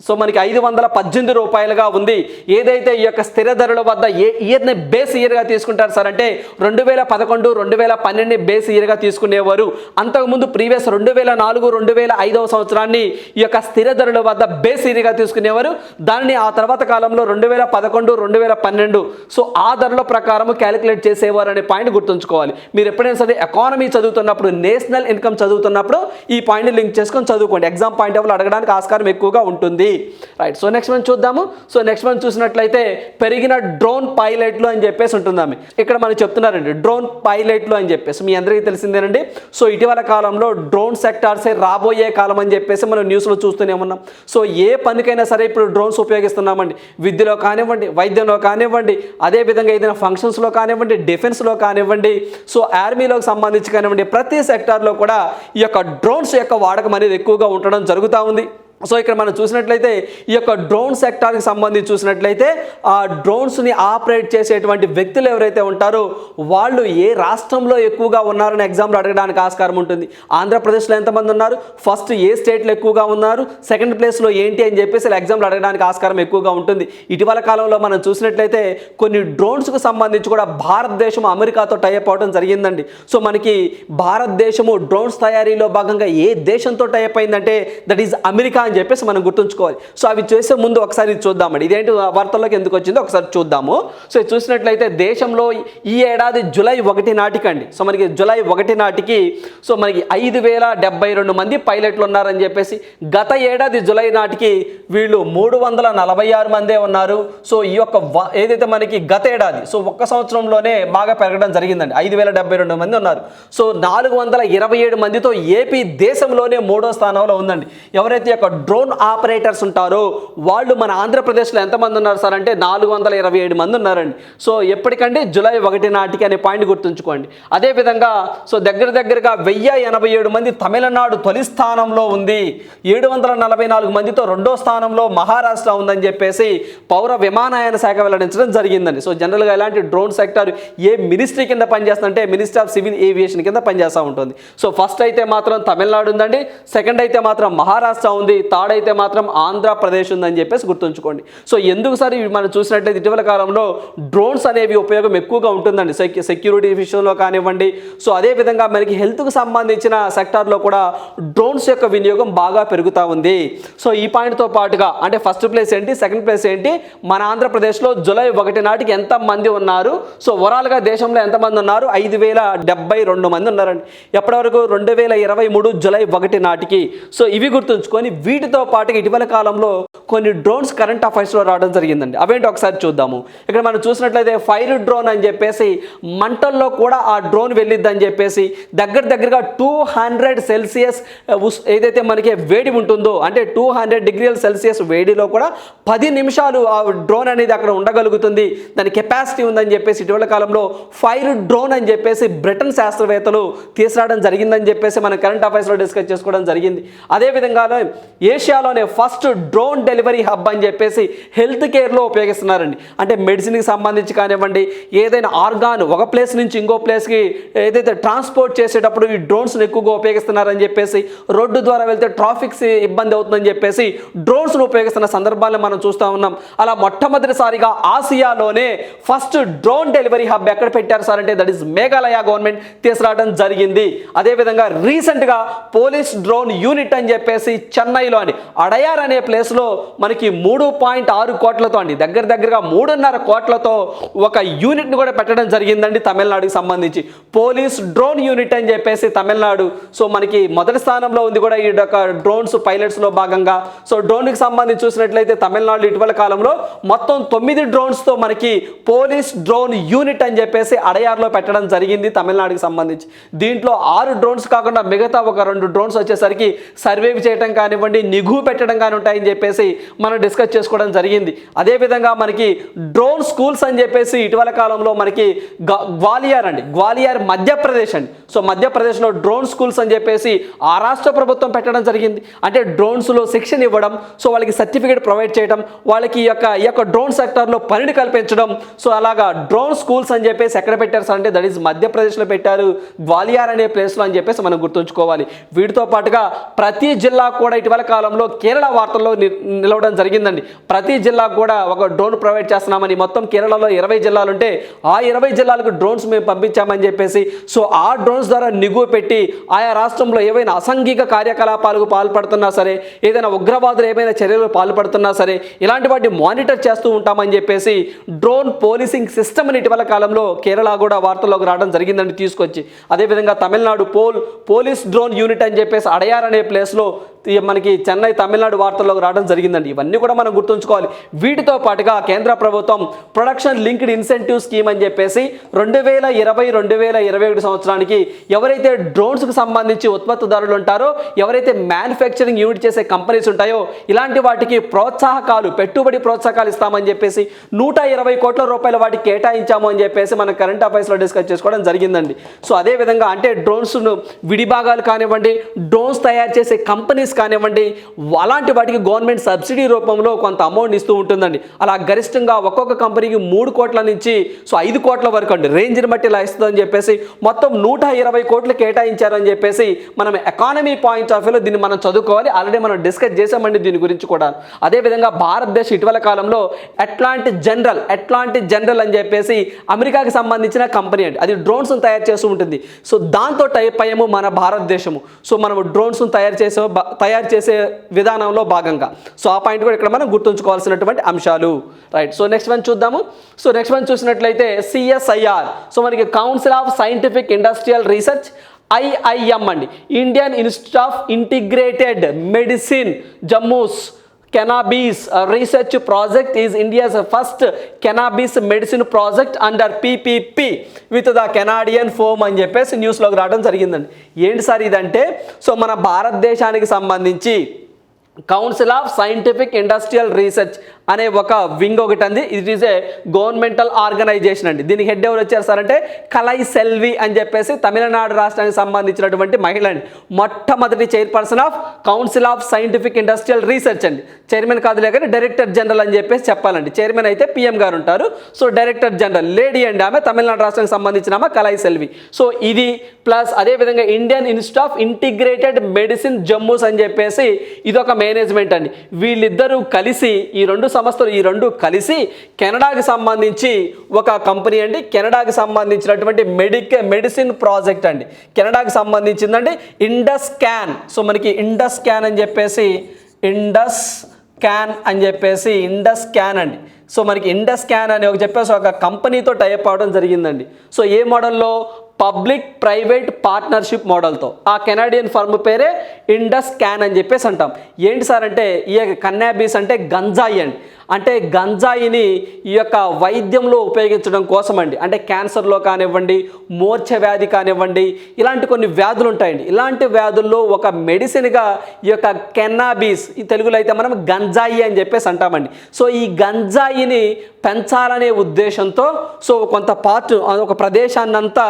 సో మనకి 518 రూపాయలుగా ఉంది. ఏదైతే ఈ యొక్క స్థిర ధరల వద్ద ఏ ఇయర్ని బేస్ ఇయర్గా తీసుకుంటారు సార్ అంటే 2011, 2012 బేస్ ఇయర్గా తీసుకునేవారు. అంతకుముందు ప్రీవియస్ 2004, 2005 సంవత్సరాన్ని ఈ యొక్క స్థిర ధరల వద్ద బేస్ ఇయర్గా తీసుకునేవారు. దానిని ఆ తర్వాత కాలంలో 2011, 2012 సో ఆ ధరల ప్రకారం క్యాలిక్యులేట్ చేసేవారు అనే పాయింట్ గుర్తుంచుకోవాలి. మీరు ఎప్పుడైనా సరే ఎకానమీ చదువుతున్నప్పుడు, నేషనల్ ఇన్కమ్ చదువుతున్నప్పుడు ఈ పాయింట్ లింక్ చేసుకొని చదువుకోండి. ఎగ్జామ్ పాయింట్ ఆఫ్ వ్యూలో అడగడానికి ఆస్కారం ఎక్కువగా ఉంటుంది. రైట్. సో నెక్స్ట్ మనం చూద్దాము. సో నెక్స్ట్ మనం చూసినట్లయితే పెరిగిన డ్రోన్ పైలట్లు అని చెప్పేసి ఉంటుందామె. ఇక్కడ మనం చెప్తున్నారండి డ్రోన్ పైలట్లు అని చెప్పేసి మీ అందరికీ తెలిసిందేనండి. సో ఇటీవల కాలంలో డ్రోన్ సెక్టార్సే రాబోయే కాలం అని చెప్పేసి మనం న్యూస్లో చూస్తూనే ఉన్నాం. సో ఏ పనికైనా సరే ఇప్పుడు డ్రోన్స్ ఉపయోగిస్తున్నామండి. విద్యలో కానివ్వండి, వైద్యంలో కానివ్వండి, అదేవిధంగా ఏదైనా ఫంక్షన్స్లో కానివ్వండి, డిఫెన్స్లో కానివ్వండి, సో ఆర్మీలోకి సంబంధించి కానివ్వండి, ప్రతి సెక్టార్లో కూడా ఈ యొక్క డ్రోన్స్ యొక్క వాడకం అనేది ఎక్కువగా ఉండడం జరుగుతూ ఉంది. సో ఇక్కడ మనం చూసినట్లయితే ఈ యొక్క డ్రోన్ సెక్టార్కి సంబంధించి చూసినట్లయితే ఆ డ్రోన్స్ని ఆపరేట్ చేసేటువంటి వ్యక్తులు ఎవరైతే ఉంటారో వాళ్ళు ఏ రాష్ట్రంలో ఎక్కువగా ఉన్నారని ఎగ్జామ్లో అడగడానికి ఆస్కారం ఉంటుంది. ఆంధ్రప్రదేశ్లో ఎంతమంది ఉన్నారు, ఫస్ట్ ఏ స్టేట్లో ఎక్కువగా ఉన్నారు, సెకండ్ ప్లేస్లో ఏంటి అని చెప్పేసి ఎగ్జామ్లో అడగడానికి ఆస్కారం ఎక్కువగా ఉంటుంది. ఇటీవల కాలంలో మనం చూసినట్లయితే కొన్ని డ్రోన్స్కు సంబంధించి కూడా భారతదేశం అమెరికాతో టైఅప్ అవడం జరిగిందండి. సో మనకి భారతదేశము డ్రోన్స్ తయారీలో భాగంగా ఏ దేశంతో టైఅప్ అయిందంటే దట్ ఈజ్ అమెరికా అని చెప్పేసి మనం గుర్తుంచుకోవాలి. సో అవి చేసే ముందు ఒకసారి చూద్దామండి, ఇదేంటి వార్తల్లోకి ఎందుకు వచ్చిందో ఒకసారి చూద్దాము. సో చూసినట్లయితే దేశంలో ఈ ఏడాది జూలై 1 నాటికండి, సో మనకి జూలై 1 నాటికి సో మనకి 5,072 మంది పైలట్లు ఉన్నారని చెప్పేసి, గత ఏడాది జూలై నాటికి వీళ్ళు 346 మందే ఉన్నారు. సో ఈ యొక్క ఏదైతే మనకి గత ఏడాది సో ఒక్క సంవత్సరంలోనే బాగా పెరగడం జరిగిందండి, 5,072 మంది ఉన్నారు. సో 427 మందితో ఏపీ దేశంలోనే 3వ స్థానంలో ఉందండి. ఎవరైతే యొక్క డ్రోన్ ఆపరేటర్స్ ఉంటారో వాళ్ళు మన ఆంధ్రప్రదేశ్లో ఎంతమంది ఉన్నారు సార్ అంటే 427 మంది ఉన్నారండి. సో ఎప్పటికంటే జూలై 1 నాటికి అనే పాయింట్ గుర్తుంచుకోండి. అదేవిధంగా సో దగ్గరగా 1087 మంది తమిళనాడు తొలి స్థానంలో ఉంది. 744 మందితో 2వ స్థానంలో మహారాష్ట్ర ఉందని చెప్పేసి పౌర విమానయాన శాఖ వెల్లడించడం జరిగిందండి. సో జనరల్గా ఇలాంటి డ్రోన్ సెక్టర్ ఏ మినిస్ట్రీ కింద పనిచేస్తుందంటే మినిస్ట్రీ ఆఫ్ సివిల్ ఏవియేషన్ కింద పనిచేస్తూ ఉంటుంది. సో ఫస్ట్ అయితే మాత్రం తమిళనాడు ఉందండి, సెకండ్ అయితే మాత్రం మహారాష్ట్ర ఉంది, థర్డ్ అయితే మాత్రం ఆంధ్రప్రదేశ్ ఉందని చెప్పేసి గుర్తుంచుకోండి. సో ఎందుకు సార్ ఇవి మనం చూసినట్లయితే ఇటీవల కాలంలో డ్రోన్స్ అనేవి ఉపయోగం ఎక్కువగా ఉంటుందండి, సెక్యూరిటీ విషయంలో కానివ్వండి. సో అదేవిధంగా మనకి హెల్త్కు సంబంధించిన సెక్టార్లో కూడా డ్రోన్స్ యొక్క వినియోగం బాగా పెరుగుతూ ఉంది. సో ఈ పాయింట్తో పాటుగా అంటే ఫస్ట్ ప్లేస్ ఏంటి, సెకండ్ ప్లేస్ ఏంటి, మన ఆంధ్రప్రదేశ్లో జూలై 1 నాటికి ఎంతమంది ఉన్నారు, సో ఓవరాల్గా దేశంలో ఎంతమంది ఉన్నారు, 5072 మంది ఉన్నారండి ఎప్పటి వరకు 2023 జూలై 1 నాటికి. సో ఇవి గుర్తుంచుకొని వీటితో పాటుగా ఇటీవల కాలంలో కొన్ని డ్రోన్స్ కరెంట్ అఫైర్స్లో రావడం జరిగిందండి. అవేంటి ఒకసారి చూద్దాము. ఇక్కడ మనం చూసినట్లయితే ఫైర్ డ్రోన్ అని చెప్పేసి మంటల్లో కూడా ఆ డ్రోన్ వెళ్ళిద్దని చెప్పేసి దగ్గరగా 200 సెల్సియస్ ఏదైతే మనకి వేడి ఉంటుందో అంటే 200 డిగ్రీల సెల్సియస్ వేడిలో కూడా 10 నిమిషాలు ఆ డ్రోన్ అనేది అక్కడ ఉండగలుగుతుంది, దాని కెపాసిటీ ఉందని చెప్పేసి ఇటీవల కాలంలో ఫైర్ డ్రోన్ అని చెప్పేసి బ్రిటన్ శాస్త్రవేత్తలు తీసుకురావడం జరిగిందని చెప్పేసి మన కరెంట్ అఫైర్స్లో డిస్కస్ చేసుకోవడం జరిగింది. అదేవిధంగానే ఏషియాలోనే ఫస్ట్ డ్రోన్ డెలివరీ హబ్ అని చెప్పేసి హెల్త్ కేర్లో ఉపయోగిస్తున్నారండి. అంటే మెడిసిన్కి సంబంధించి కానివ్వండి, ఏదైనా ఆర్గాన్ ఒక ప్లేస్ నుంచి ఇంకో ప్లేస్కి ఏదైతే ట్రాన్స్పోర్ట్ చేసేటప్పుడు ఈ డ్రోన్స్ని ఎక్కువగా ఉపయోగిస్తున్నారని చెప్పేసి, రోడ్డు ద్వారా వెళ్తే ట్రాఫిక్ ఇబ్బంది అవుతుందని చెప్పేసి డ్రోన్స్ను ఉపయోగిస్తున్న సందర్భాలను మనం చూస్తూ ఉన్నాం. అలా మొట్టమొదటిసారిగా ఆసియాలోనే ఫస్ట్ డ్రోన్ డెలివరీ హబ్ ఎక్కడ పెట్టారు సార్ అంటే దట్ ఈస్ మేఘాలయ గవర్నమెంట్ తీసుకురావడం జరిగింది. అదేవిధంగా రీసెంట్గా పోలీస్ డ్రోన్ యూనిట్ అని చెప్పేసి చెన్నైలో అని అడయార్ అనే ప్లేస్లో మనకి 3.6 కోట్లతో అండి దగ్గరగా 3.5 కోట్లతో ఒక యూనిట్ని కూడా పెట్టడం జరిగిందండి తమిళనాడుకి సంబంధించి. పోలీస్ డ్రోన్ యూనిట్ అని చెప్పేసి తమిళనాడు సో మనకి మొదటి స్థానంలో ఉంది కూడా ఈ యొక్క డ్రోన్స్ పైలట్స్లో భాగంగా. సో డ్రోన్కి సంబంధించి చూసినట్లయితే తమిళనాడు ఇటీవల కాలంలో మొత్తం 9 డ్రోన్స్తో మనకి పోలీస్ డ్రోన్ యూనిట్ అని చెప్పేసి అడయార్లో పెట్టడం జరిగింది తమిళనాడుకి సంబంధించి. దీంట్లో 6 డ్రోన్స్ కాకుండా మిగతా ఒక 2 డ్రోన్స్ వచ్చేసరికి సర్వే చేయడం కానివ్వండి, నిఘు పెట్టడం కానీ ఉంటాయని చెప్పేసి మనం డిస్కస్ చేసుకోవడం జరిగింది. అదేవిధంగా మనకి డ్రోన్ స్కూల్స్ అని చెప్పేసి ఇటీవల కాలంలో మనకి గ్వాలియర్ మధ్యప్రదేశ్ అండి. సో మధ్యప్రదేశ్లో డ్రోన్ స్కూల్స్ అని చెప్పేసి ఆ రాష్ట్ర ప్రభుత్వం పెట్టడం జరిగింది. అంటే డ్రోన్స్లో శిక్షణ ఇవ్వడం, సో వాళ్ళకి సర్టిఫికేట్ ప్రొవైడ్ చేయడం, వాళ్ళకి ఈ యొక్క డ్రోన్ సెక్టార్లో పనిని కల్పించడం. సో అలాగా డ్రోన్ స్కూల్స్ అని చెప్పేసి ఎక్కడ పెట్టారు సార్ అంటే దట్ ఈస్ మధ్యప్రదేశ్లో పెట్టారు, గ్వాలియర్ అనే ప్లేస్లో అని చెప్పేసి మనం గుర్తుంచుకోవాలి. వీటితో పాటుగా ప్రతి జిల్లా కూడా ఇటీవల కాలంలో కేరళ వార్తల్లో నిలవడం జరిగిందండి. ప్రతి జిల్లా కూడా ఒక డ్రోన్ ప్రొవైడ్ చేస్తున్నామని, మొత్తం కేరళలో 20 జిల్లాలు ఉంటే ఆ 20 జిల్లాలకు డ్రోన్స్ మేము పంపించామని చెప్పేసి, సో ఆ డ్రోన్స్ ద్వారా నిఘు పెట్టి ఆయా రాష్ట్రంలో ఏవైనా అసాంఘిక కార్యకలాపాలకు పాల్పడుతున్నా సరే, ఏదైనా ఉగ్రవాదులు ఏమైనా చర్యలు పాల్పడుతున్నా సరే ఇలాంటి వాటిని మానిటర్ చేస్తూ ఉంటామని చెప్పేసి డ్రోన్ పోలీసింగ్ సిస్టమ్ని ఇటీవల కాలంలో కేరళ కూడా వార్తల్లోకి రావడం జరిగిందండి తీసుకొచ్చి. అదేవిధంగా తమిళనాడు పోలీస్ డ్రోన్ యూనిట్ అని చెప్పేసి అడయార్ అనే ప్లేస్లో మనకి చెన్నై తమిళనాడు వార్తల్లోకి రావడం జరిగిందండి. ఇవన్నీ కూడా మనం గుర్తుంచుకోవాలి. వీటితో పాటుగా కేంద్ర ప్రభుత్వం ప్రొడక్షన్ లింక్డ్ ఇన్సెంటివ్ స్కీమ్ అని చెప్పేసి 2020-2021 సంవత్సరానికి ఎవరైతే డ్రోన్స్కి సంబంధించి ఉత్పత్తిదారులు ఉంటారో, ఎవరైతే మ్యానుఫ్యాక్చరింగ్ యూనిట్ చేసే కంపెనీస్ ఉంటాయో ఇలాంటి వాటికి పెట్టుబడి ప్రోత్సాహకాలు ఇస్తామని చెప్పేసి 120 కోట్ల రూపాయల వాటికి కేటాయించాము అని చెప్పేసి మన కరెంట్ అఫైర్స్లో డిస్కస్ చేసుకోవడం జరిగిందండి. సో అదేవిధంగా అంటే డ్రోన్స్ను విడిభాగాలు కానివ్వండి, డ్రోన్స్ తయారు చేసే కంపెనీస్ కానివ్వండి, అలాంటి వాటికి గవర్నమెంట్ సబ్సిడీ రూపంలో కొంత అమౌంట్ ఇస్తూ ఉంటుందండి. అలా గరిష్టంగా ఒక్కొక్క కంపెనీకి 3 కోట్ల నుంచి 5 కోట్ల వరకు అండి రేంజ్ని బట్టి ఇలా ఇస్తుందని చెప్పేసి మొత్తం 120 కోట్లు కేటాయించారని చెప్పేసి మనం ఎకానమీ పాయింట్ ఆఫ్ వ్యూలో దీన్ని మనం చదువుకోవాలి. ఆల్రెడీ మనం డిస్కస్ చేసామండి దీని గురించి కూడా. అదేవిధంగా భారతదేశం ఇటీవల కాలంలో అట్లాంటిక్ జనరల్ అని చెప్పేసి అమెరికాకి సంబంధించిన కంపెనీ అండి, అది డ్రోన్స్ను తయారు చేస్తూ ఉంటుంది. సో దాంతో టైప్ అయ్యాము మన భారతదేశము. సో మనం డ్రోన్స్ను తయారు చేసే విధానంలో భాగంగా. సో ఆ పాయింట్ కూడా ఇక్కడ మనం గుర్తుంచుకోవాల్సినటువంటి అంశాలు. రైట్. సో నెక్స్ట్ వన్ చూద్దాము. సో నెక్స్ట్ వన్ చూసినట్లయితే CSIR. సో మనకి council of scientific industrial research IIM అండి, Indian institute of integrated medicine Jammu's cannabis research project is India's first cannabis medicine project under PPP with the Canadian firm అని చెప్పేసి న్యూస్లోకి రావడం జరిగిందండి. ఏంటి sir ఇదంటే, so మన భారతదేశానికి సంబంధించి council of scientific industrial research అనే ఒక వింగ్ ఒకటి అంది. It is a governmental organisation అండి. దీనికి హెడ్ ఎవరు వచ్చారు సార్ అంటే కలై సెల్వి అని చెప్పేసి తమిళనాడు రాష్ట్రానికి సంబంధించినటువంటి మహిళ అండి. మొట్టమొదటి chairperson of council of scientific industrial research అండి. చైర్మన్ కాదులే కానీ డైరెక్టర్ జనరల్ అని చెప్పేసి చెప్పాలండి. చైర్మన్ అయితే పిఎం గారు ఉంటారు. సో డైరెక్టర్ జనరల్ లేడీ అండి, ఆమె తమిళనాడు రాష్ట్రానికి సంబంధించిన ఆమె కలై సెల్వి. సో ఇది ప్లస్ అదేవిధంగా Indian institute of integrated medicine Jammu's అని చెప్పేసి ఇదొక మేనేజ్మెంట్ అండి. వీళ్ళిద్దరూ కలిసి ఈ రెండు కలిసి కెనడాకి సంబంధించి ఒక కంపెనీ అండి. కెనడాకి సంబంధించినటువంటి మెడిసిన్ ప్రాజెక్ట్ అండి. కెనడాకి సంబంధించిందండి ఇండస్ క్యాన్. సో మనకి ఇండస్ క్యాన్ అని చెప్పేసి ఇండస్ క్యాన్ అండి. సో మనకి ఇండస్ క్యాన్ అని ఒక కంపెనీతో టైప్ అవడం జరిగిందండి. సో ఏ మోడల్లో? పబ్లిక్ ప్రైవేట్ పార్ట్నర్షిప్ మోడల్తో. ఆ కెనడియన్ ఫర్మ్ పేరే ఇండస్ క్యాన్ అని చెప్పేసి అంటాం. ఏంటి సార్ అంటే ఈ కన్నాబీస్ అంటే గంజాయి అండి. అంటే గంజాయిని ఈ యొక్క వైద్యంలో ఉపయోగించడం కోసం అండి. అంటే క్యాన్సర్లో కానివ్వండి, మూర్ఛ వ్యాధి కానివ్వండి, ఇలాంటి కొన్ని వ్యాధులు ఉంటాయండి. ఇలాంటి వ్యాధుల్లో ఒక మెడిసిన్గా ఈ యొక్క కెన్నాబీస్, ఈ తెలుగులో అయితే మనం గంజాయి అని చెప్పేసి అంటామండి. సో ఈ గంజాయిని పెంచాలనే ఉద్దేశంతో సో కొంత పార్ట్ ఒక ప్రదేశాన్నంతా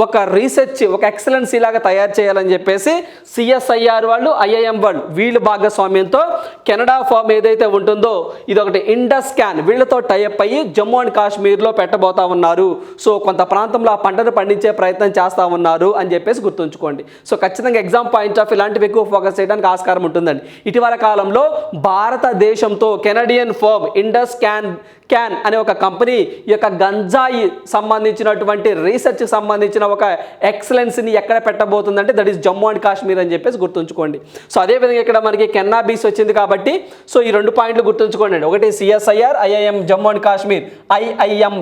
ఒక రీసెర్చ్, ఒక ఎక్సలెన్సీ లాగా తయారు చేయాలని చెప్పేసి సిఎస్ఐఆర్ వాళ్ళు, ఐఐఎం వాళ్ళు వీళ్ళు భాగస్వామ్యంతో కెనడా ఫామ్ ఏదైతే ఉంటుందో ఇదొకటి ఇండస్ క్యాన్ వీళ్ళతో టైప్ అయ్యి జమ్మూ అండ్ కాశ్మీర్లో పెట్టబోతా ఉన్నారు. సో కొంత ప్రాంతంలో ఆ పంటను పండించే ప్రయత్నం చేస్తూ ఉన్నారు అని చెప్పేసి గుర్తుంచుకోండి. సో ఖచ్చితంగా ఎగ్జామ్ పాయింట్ ఆఫ్ ఇలాంటివి ఎక్కువ ఫోకస్ చేయడానికి ఆస్కారం ఉంటుందండి. ఇటీవల కాలంలో భారతదేశంతో కెనడియన్ ఫర్మ్ ఇండస్ క్యాన్ అనే ఒక కంపెనీ ఈ యొక్క గంజాయి సంబంధించినటువంటి రీసెర్చ్కి సంబంధించిన ఒక ఎక్సలెన్స్ని ఎక్కడ పెట్టబోతుందంటే that is Jammu and Kashmir అని చెప్పేసి గుర్తుంచుకోండి. సో అదేవిధంగా ఇక్కడ మనకి కెన్నాబీస్ వచ్చింది కాబట్టి సో ఈ 2 పాయింట్లు గుర్తుంచుకోండి అండి. ఒకటి CSIR, IIM Jammu and Kashmir, IIM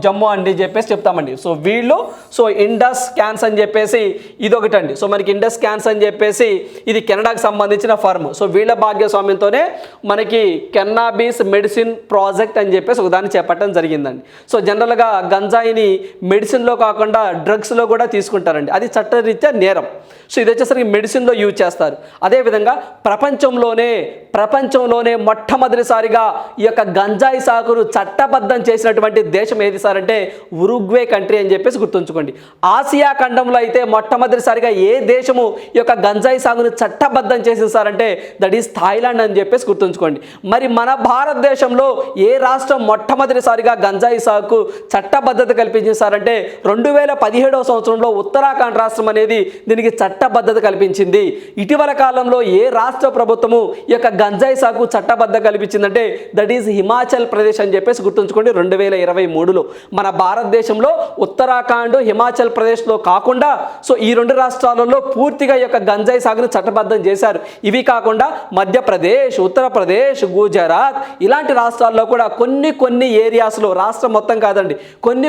Jammu అని చెప్పేసి చెప్తామండి. సో వీళ్ళు సో ఇండస్ క్యాన్స్ అని చెప్పేసి ఇదొకటి అండి. సో మనకి ఇండస్ క్యాన్స్ అని చెప్పేసి ఇది కెనడాకి సంబంధించిన ఫర్మ్. సో వీళ్ళ భాగస్వామ్యంతోనే మనకి కెన్నాబీస్ మెడిసిన్ ప్రాజెక్ట్ అని చెప్పేసి ఒకదాన్ని చేపట్టడం జరిగిందండి. సో జనరల్గా గంజాయిని మెడిసిన్లో కాకుండా డ్రగ్స్లో కూడా తీసుకుంటారండి. అది చట్టరీత్యా నేరం. సో ఇది వచ్చేసరికి మెడిసిన్లో యూజ్ చేస్తారు. అదేవిధంగా ప్రపంచంలోనే మొట్టమొదటిసారిగా ఈ యొక్క గంజాయి సాగును చట్టబద్ధం చేసినటువంటి దేశం ఏది సార్ అంటే ఉరుగ్వే కంట్రీ అని చెప్పేసి గుర్తుంచుకోండి. ఆసియా ఖండంలో అయితే మొట్టమొదటిసారిగా ఏ దేశము ఈ యొక్క గంజాయి సాగును చట్టబద్ధం చేసింది సార్ అంటే దట్ ఈస్ థాయిలాండ్ అని చెప్పేసి గుర్తుంచుకోండి. మరి మన భారతదేశంలో ఏ రాష్ట్రం మొట్టమొదటిసారిగా గంజాయి సాగుకు చట్టబద్ధత కల్పించింది సార్ అంటే 2017వ సంవత్సరంలో ఉత్తరాఖండ్ రాష్ట్రం అనేది దీనికి చట్టబద్ధత కల్పించింది. ఇటీవల కాలంలో ఏ రాష్ట్ర ప్రభుత్వము ఈ యొక్క గంజాయి సాగుకు చట్టబద్ధత కల్పించిందంటే దట్ ఈస్ హిమాచల్ ప్రదేశ్ అని చెప్పేసి గుర్తుంచుకోండి. 2023లో మన భారతదేశంలో ఉత్తరాఖండ్, హిమాచల్ ప్రదేశ్లో కాకుండా సో ఈ 2 రాష్ట్రాలలో పూర్తిగా ఈ యొక్క గంజాయి సాగును చట్టబద్ధం చేశారు. ఇవి కాకుండా మధ్యప్రదేశ్, ఉత్తరప్రదేశ్, గుజరాత్ ఇలాంటి రాష్ట్రాల్లో కూడా కొన్ని ఏరియాస్లో, రాష్ట్రం మొత్తం కాదండి,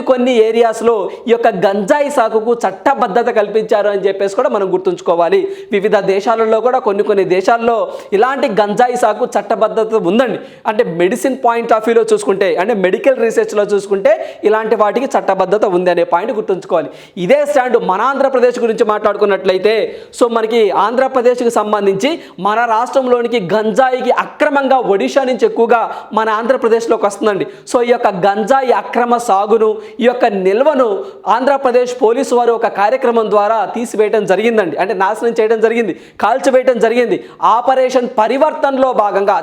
కొన్ని ఏరియాస్లో ఈ యొక్క గంజాయి సాగుకు చట్టబద్ధత కల్పించారు అని చెప్పేసి కూడా మనం గుర్తుంచుకోవాలి. వివిధ దేశాలలో కూడా కొన్ని దేశాల్లో ఇలాంటి గంజాయి సాగు చట్టబద్ధత ఉందండి. అంటే మెడిసిన్ పాయింట్ ఆఫ్ వ్యూలో చూసుకుంటే, అంటే మెడికల్ రీసెర్చ్లో చూసుకుంటే ఇలాంటి వాటికి చట్టబద్ధత ఉంది అనే పాయింట్ గుర్తుంచుకోవాలి. ఇదే స్టాండ్ మన ఆంధ్రప్రదేశ్ గురించి మాట్లాడుకున్నట్లయితే సో మనకి ఆంధ్రప్రదేశ్కి సంబంధించి మన రాష్ట్రంలోనికి గంజాయికి అక్రమంగా ఒడిషా నుంచి ఎక్కువగా మన ఆంధ్రప్రదేశ్లోకి వస్తుందండి. సో ఈ యొక్క గంజాయి అక్రమ సాగును, ఈ యొక్క నిల్వను ఆంధ్రప్రదేశ్ పోలీసు వారు ఒక కార్యక్రమం ద్వారా తీసివేయడం జరిగిందండి. అంటే నాశనం చేయడం జరిగింది, కాల్చివేయడం జరిగింది. ఆపరేషన్ పరివర్తనలో భాగంగా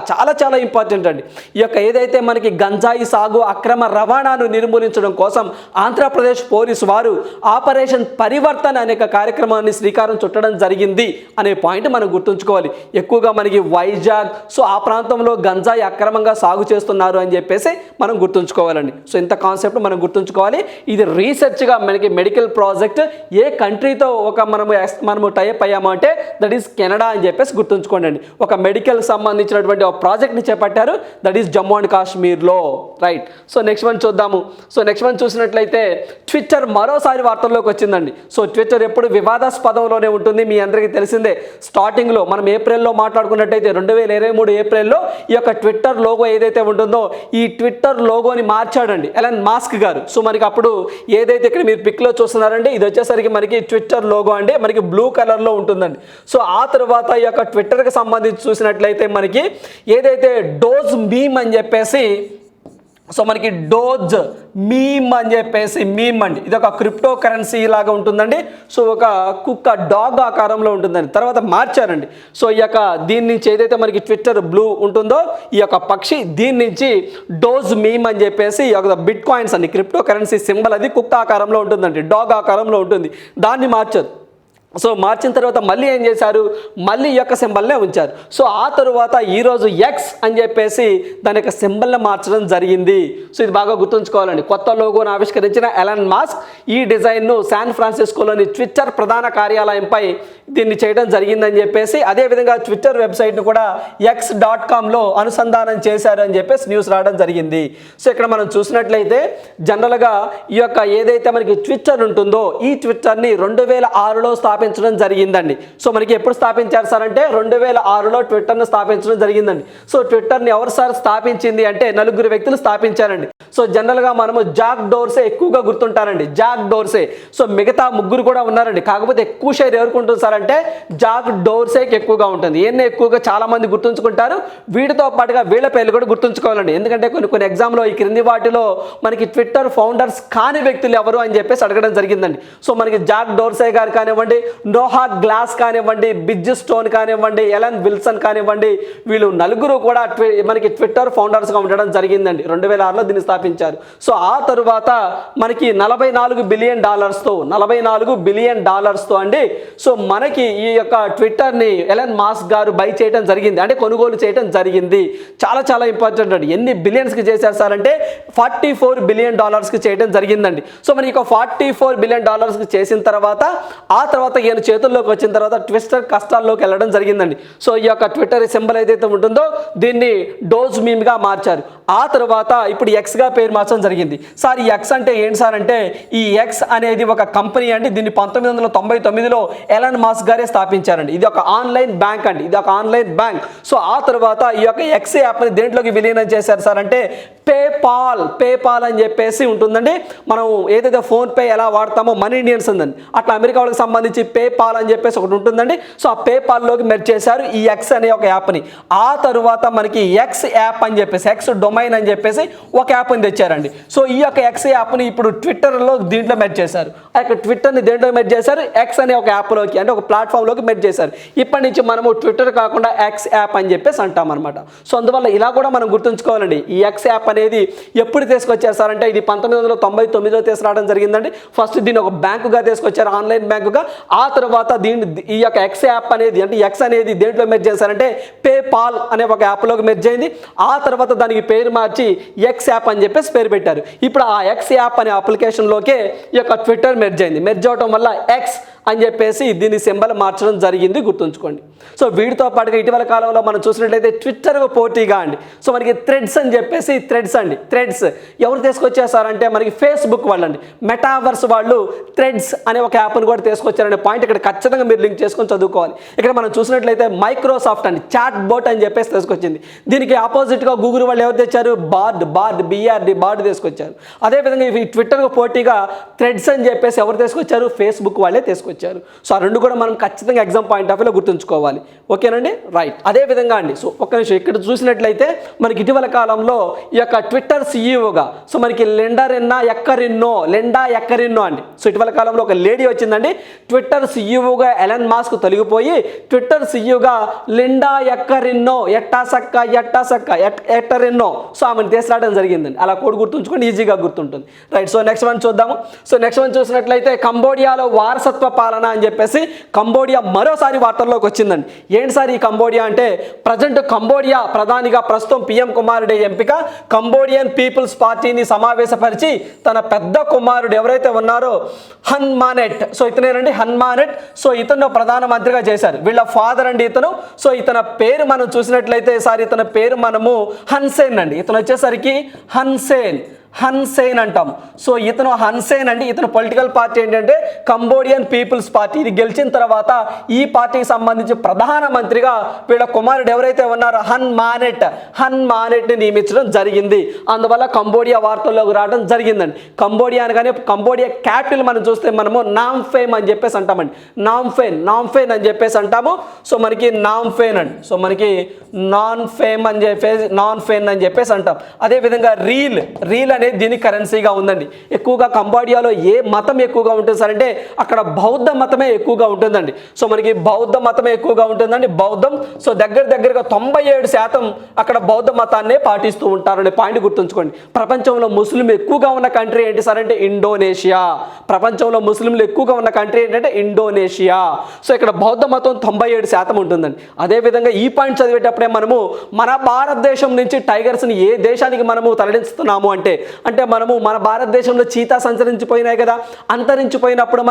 చాలా ఇంపార్టెంట్ అండి. ఈ యొక్క ఏదైతే మనకి గంజాయి సాగు అక్రమ రవాణాను నిర్మూలించడం కోసం ఆంధ్రప్రదేశ్ పోలీసు వారు ఆపరేషన్ పరివర్తన అనే కార్యక్రమాన్ని శ్రీకారం చుట్టడం జరిగింది అనే పాయింట్ మనం గుర్తుంచుకోవాలి. ఎక్కువగా మనకి వైజాగ్ సో ఆ ప్రాంతంలో గంజాయి అక్రమంగా సాగు చేస్తున్నారు అని చెప్పేసి మనం గుర్తుంచుకోవాలండి. సో ఇంత కాన్సెప్ట్ మనం గుర్తుంచుకోవాలి. ఇది రీసెర్చ్గా మనకి మెడికల్ ప్రాజెక్ట్ ఏ కంట్రీతో మనము టైప్ అయ్యాము అంటే దట్ ఈస్ కెనడా అని చెప్పేసి గుర్తుంచుకోండి అండి. ఒక మెడికల్ సంబంధించినటువంటి ఒక ప్రాజెక్ట్ని చేపట్టారు, దట్ ఈస్ జమ్మూ అండ్ కాశ్మీర్లో. రైట్. సో నెక్స్ట్ వన్ చూద్దాము. సో నెక్స్ట్ వన్ చూసినట్లయితే ట్విట్టర్ మరోసారి వార్తల్లోకి వచ్చిందండి. సో ట్విట్టర్ ఎప్పుడు వివాదాస్పదంలోనే ఉంటుంది, మీ అందరికీ తెలిసిందే. స్టార్టింగ్లో మనం ఏప్రిల్లో మాట్లాడుకున్నట్టయితే 2023 ఏప్రిల్లో ఈ యొక్క ట్విట్టర్ లోగో ఏదైతే ఉంటుందో ఈ ట్విట్టర్ లోగోని మార్చాడండి ఎలన్ మాస్క్ గారు. సో మనకి అప్పుడు ఏదైతే ఇక్కడ మీరు పిక్లో చూస్తున్నారంటే ఇది వచ్చేసరికి మనకి ట్విట్టర్ లోగో అండి, మనకి బ్లూ కలర్లో ఉంటుందండి. సో ఆ తర్వాత ఈ యొక్క ట్విట్టర్కి సంబంధించి చూసినట్లయితే మనకి ఏదైతే డోజ్ మీమ్ అని చెప్పేసి, సో మనకి డోజ్ మీమ్ అని చెప్పేసి మీమ్ అండి, ఇది ఒక క్రిప్టో కరెన్సీ లాగా ఉంటుందండి. సో ఒక కుక్క డాగ్ ఆకారంలో ఉంటుందండి, తర్వాత మార్చారండి. సో ఈ యొక్క దీని నుంచి ఏదైతే మనకి ట్విట్టర్ బ్లూ ఉంటుందో ఈ యొక్క పక్షి, దీని నుంచి డోజ్ మీమ్ అని చెప్పేసి ఒక బిట్ కాయిన్స్ అండి, క్రిప్టో కరెన్సీ సింబల్ అది కుక్క ఆకారంలో ఉంటుందండి, డాగ్ ఆకారంలో ఉంటుంది, దాన్ని మార్చారు. సో మార్చిన తర్వాత మళ్ళీ ఏం చేశారు, మళ్ళీ ఈ యొక్క సింబల్నే ఉంచారు. సో ఆ తరువాత ఈరోజు ఎక్స్ అని చెప్పేసి దాని యొక్క సింబల్ని మార్చడం జరిగింది. సో ఇది బాగా గుర్తుంచుకోవాలండి. కొత్త లోగోను ఆవిష్కరించిన ఎలన్ మాస్క్ ఈ డిజైన్ను శాన్ ఫ్రాన్సిస్కోలోని ట్విట్టర్ ప్రధాన కార్యాలయంపై దీన్ని చేయడం జరిగిందని చెప్పేసి, అదేవిధంగా ట్విట్టర్ వెబ్సైట్ను కూడా x.comలో అనుసంధానం చేశారు అని చెప్పేసి న్యూస్ రావడం జరిగింది. సో ఇక్కడ మనం చూసినట్లయితే జనరల్గా ఈ యొక్క ఏదైతే మనకి ట్విట్టర్ ఉంటుందో ఈ ట్విట్టర్ని 2006లో స్థాపించడం జరిగిందండి. సో మనకి ఎప్పుడు స్థాపించారు సార్ అంటే 2006లో ట్విట్టర్ను స్థాపించడం జరిగిందండి. సో ట్విట్టర్ని ఎవరు సార్ స్థాపించింది అంటే 4 వ్యక్తులు స్థాపించారండి. సో జనరల్గా మనము జాక్ డోర్సే ఎక్కువగా గుర్తుంటారండి, జాక్ డోర్సే. సో మిగతా 3 కూడా ఉన్నారండి, కాకపోతే ఎక్కువ షేర్ ఎవరికి ఉంటుంది సార్ అంటే జాక్ డోర్సేకి ఎక్కువగా ఉంటుంది. ఈయన్ని ఎక్కువగా చాలా మంది గుర్తుంచుకుంటారు. వీటితో పాటుగా వీళ్ళ పేర్లు కూడా గుర్తుంచుకోవాలండి, ఎందుకంటే కొన్ని ఎగ్జామ్లో ఈ క్రింది వాటిలో మనకి ట్విట్టర్ ఫౌండర్స్ కాని వ్యక్తులు ఎవరు అని చెప్పేసి అడగడం జరిగిందండి. సో మనకి జాక్ డోర్సే గారు కానివ్వండి, నోహా గ్లాస్ కానివ్వండి, బిజ్ స్టోన్ కానివ్వండి, ఎలన్ విల్సన్ కానివ్వండి, వీళ్ళు 4 కూడా మనకి ట్విట్టర్ ఫౌండర్స్గా ఉండడం జరిగిందండి. 2006లో దీన్ని స్థాపించారు. సో ఆ తరువాత మనకి $44 బిలియన్ అండి. సో మనకి ఈ యొక్క ట్విట్టర్ని ఎలన్ మాస్క్ గారు బై చేయడం జరిగింది, అంటే కొనుగోలు చేయడం జరిగింది. చాలా చాలా ఇంపార్టెంట్ అండి. ఎన్ని బిలియన్స్కి చేశారు సార్ అంటే $44 బిలియన్ చేయడం జరిగిందండి. సో మనకి ఒక $44 బిలియన్ చేసిన తర్వాత ఆ తర్వాత ఈయన చేతుల్లోకి వచ్చిన తర్వాత ట్విట్టర్ కష్టాల్లోకి వెళ్ళడం జరిగిందండి. సో ఈ యొక్క ట్విట్టర్ సింబల్ ఏదైతే ఉంటుందో దీన్ని డోజ్ మీమ్గా మార్చారు. ఆ తర్వాత ఇప్పుడు ఎక్స్గా పేరు మార్చడం జరిగింది. సార్ ఈ ఎక్స్ అంటే ఏంటి సార్ అంటే ఈ ఎక్స్ అనేది ఒక కంపెనీ అండి. దీన్ని 1999లో ఎలన్ మాస్క్ గారే స్థాపించారండి. ఇది ఒక ఆన్లైన్ బ్యాంక్ అండి, ఇది ఒక ఆన్లైన్ బ్యాంక్. సో ఆ తర్వాత ఈ యొక్క ఎక్స్ యాప్ని దేంట్లోకి విలీనం చేశారు సార్ అంటే పేపాల్ అని చెప్పేసి ఉంటుందండి. మనం ఏదైతే ఫోన్పే ఎలా వాడతామో మనీ ఇండియన్స్ ఉందండి, అట్లా అమెరికా వాళ్ళకి సంబంధించి పేపాల్ అని చెప్పేసి ఒకటి ఉంటుందండి. సో ఆ పేపాల్లోకి మెర్జ్ చేశారు ఈ ఎక్స్ అనే ఒక యాప్ని. ఆ తరువాత మనకి ఎక్స్ యాప్ అని చెప్పేసి, ఎక్స్ డొమైన్ అని చెప్పేసి ఒక యాప్ని తెచ్చారండి. సో ఈ యొక్క ఎక్స్ యాప్ని ఇప్పుడు ట్విట్టర్లో దీంట్లో మెర్జ్ చేశారు. ఆ యొక్క ట్విట్టర్ని దేంట్లో మెర్జ్ చేశారు, ఎక్స్ అనే ఒక యాప్లోకి, అంటే ఒక ప్లాట్ఫామ్లోకి మెర్జ్ చేశారు. ఇప్పటి నుంచి మనము ట్విట్టర్ కాకుండా ఎక్స్ యాప్ అని చెప్పేసి అంటాం అనమాట. సో అందువల్ల ఇలా కూడా మనం గుర్తుంచుకోవాలండి. ఈ ఎక్స్ యాప్ అనేది ఎప్పుడు తీసుకొచ్చారు సార్ అంటే ఇది 1999లో తీసుకురావడం జరిగిందండి. ఫస్ట్ దీన్ని ఒక బ్యాంకుగా తీసుకొచ్చారు, ఆన్లైన్ బ్యాంకుగా. ఆ తర్వాత ఈ యొక్క ఎక్స్ యాప్ అనేది, అంటే ఎక్స్ అనేది దేంట్లో మెర్జ్ చేశారంటే పేపాల్ అనే ఒక యాప్లోకి మెర్జ్ అయింది. ఆ తర్వాత దానికి పేరు మార్చి ఎక్స్ యాప్ అని చెప్పేసి పేరు పెట్టారు. ఇప్పుడు ఆ ఎక్స్ యాప్ అనే అప్లికేషన్లోకే ఈ యొక్క ట్విట్టర్ మెర్జ్ అయింది. మెర్జ్ అవడం వల్ల ఎక్స్ అని చెప్పేసి దీని సింబల్ మార్చడం జరిగింది, గుర్తుంచుకోండి. సో వీటితో పాటుగా ఇటీవల కాలంలో మనం చూసినట్లయితే ట్విట్టర్కు పోటీగా అండి, సో మనకి థ్రెడ్స్ అని చెప్పేసి థ్రెడ్స్ ఎవరు తీసుకొచ్చేసారంటే మనకి ఫేస్బుక్ వాళ్ళండి, మెటావర్స్ వాళ్ళు థ్రెడ్స్ అనే ఒక యాప్ను కూడా తీసుకొచ్చారనే పాయింట్ ఇక్కడ ఖచ్చితంగా మీరు లింక్ చేసుకొని చదువుకోవాలి. ఇక్కడ మనం చూసినట్లయితే మైక్రోసాఫ్ట్ అండి చాట్ బోట్ అని చెప్పేసి తీసుకొచ్చింది. దీనికి ఆపోజిట్గా గూగుల్ వాళ్ళు ఎవరు తెచ్చారు, బార్డ్ తీసుకొచ్చారు. అదేవిధంగా ఈ ట్విట్టర్కు పోటీగా థ్రెడ్స్ అని చెప్పేసి ఎవరు తీసుకొచ్చారు, ఫేస్బుక్ వాళ్ళే తీసుకొచ్చారు. సో ఆ రెండు కూడా మనం ఖచ్చితంగా ఎగ్జామ్ పాయింట్ ఆఫ్ వ్యూలో గుర్తుంచుకోవాలి. ఓకేనండి, రైట్. అదే విధంగా అండి, సో ఒక్క నిమిషం ఇక్కడ చూసినట్లయితే మనకి ఇటీవల కాలంలో ఈ యొక్క ట్విట్టర్ సీఈఓగా సో మనకి లెండా ఎక్కరిన్నో అండి. సో ఇటీవల కాలంలో ఒక లేడీ వచ్చిందండి, ట్విట్టర్ సీఈఓగా ఎలన్ మాస్క్ తొలగిపోయి ట్విట్టర్ సీఈఓగా లిండా ఎక్కరిన్నో ఎట్టరెన్నో సో ఆమెను తీసుకురావడం జరిగిందండి. అలా కోడ్ గుర్తుంచుకోండి, ఈజీగా గుర్తుంటుంది. రైట్. సో నెక్స్ట్ వన్ చూద్దాము. సో నెక్స్ట్ వన్ చూసినట్లయితే కంబోడియాలో వారసత్వ పాలన అని చెప్పేసి కంబోడియా మరోసారి వార్తల్లోకి వచ్చిందండి. ఏంటి సార్ ఈ కంబోడియా అంటే ప్రజెంట్ కంబోడియా ప్రధానిగా ప్రస్తుతం పిఎం కుమారుడే ఎంపిక. కంబోడియన్ పీపుల్స్ పార్టీని సమావేశపరిచి తన పెద్ద కుమారుడు ఎవరైతే ఉన్నారో హన్మానెట్, సో ఇతనేనండి హన్మానెట్. సో ఇతను ప్రధానమంత్రిగా చేశారు. వీళ్ళ ఫాదర్ అండి ఇతను. సో ఇతని పేరు మనం చూసినట్లయితే సార్ ఇతని పేరు మనము హన్సేన్ అండి. ఇతను వచ్చేసరికి హన్సేన్ హన్సేన్ అంటాం. సో ఇతను హన్సేన్ అండి, ఇతను పొలిటికల్ పార్టీ ఏంటంటే కంబోడియన్ పీపుల్స్ పార్టీ. ఇది గెలిచిన తర్వాత ఈ పార్టీకి సంబంధించి ప్రధానమంత్రిగా వీళ్ళ కుమారుడు ఎవరైతే ఉన్నారో హన్ మానెట్ని నియమించడం జరిగింది. అందువల్ల కంబోడియా వార్తల్లోకి రావడం జరిగిందండి. కంబోడియా అనగానే కంబోడియా క్యాపిటల్ మనం చూస్తే మనము నామ్ఫేమ్ అని చెప్పేసి అంటామండి. నామ్ఫేన్ అని చెప్పేసి అంటాము. సో మనకి నామ్ఫేన్ అండి, సో మనకి నాన్ ఫేమ్ అని చెప్పేసి అంటాం. అదేవిధంగా రీల్ అనేది దీని కరెన్సీగా ఉందండి. ఎక్కువగా కంబోడియాలో ఏ మతం ఎక్కువగా ఉంటుంది సార్ అంటే అక్కడ బౌద్ధ మతమే ఎక్కువగా ఉంటుందండి. సో మనకి బౌద్ధ మతమే ఎక్కువగా ఉంటుందండి. బౌద్ధం సో దగ్గరగా 97% అక్కడ బౌద్ధ మతాన్నే పాటిస్తూ ఉంటారనే పాయింట్ గుర్తుంచుకోండి. ప్రపంచంలో ముస్లింలు ఎక్కువగా ఉన్న కంట్రీ ఏంటి సార్ అంటే ఇండోనేషియా. ప్రపంచంలో ముస్లింలు ఎక్కువగా ఉన్న కంట్రీ ఏంటంటే ఇండోనేషియా. సో ఇక్కడ బౌద్ధ మతం 97% ఉంటుందండి. అదేవిధంగా ఈ పాయింట్ చదివేటప్పుడే మనము మన భారతదేశం నుంచి టైగర్స్ని ఏ దేశానికి మనము తరలిస్తున్నాము అంటే మనము మన భారతదేశంలో చీతా సంచరించిపోయినాయి కదా, అంతరించిపోయినప్పుడు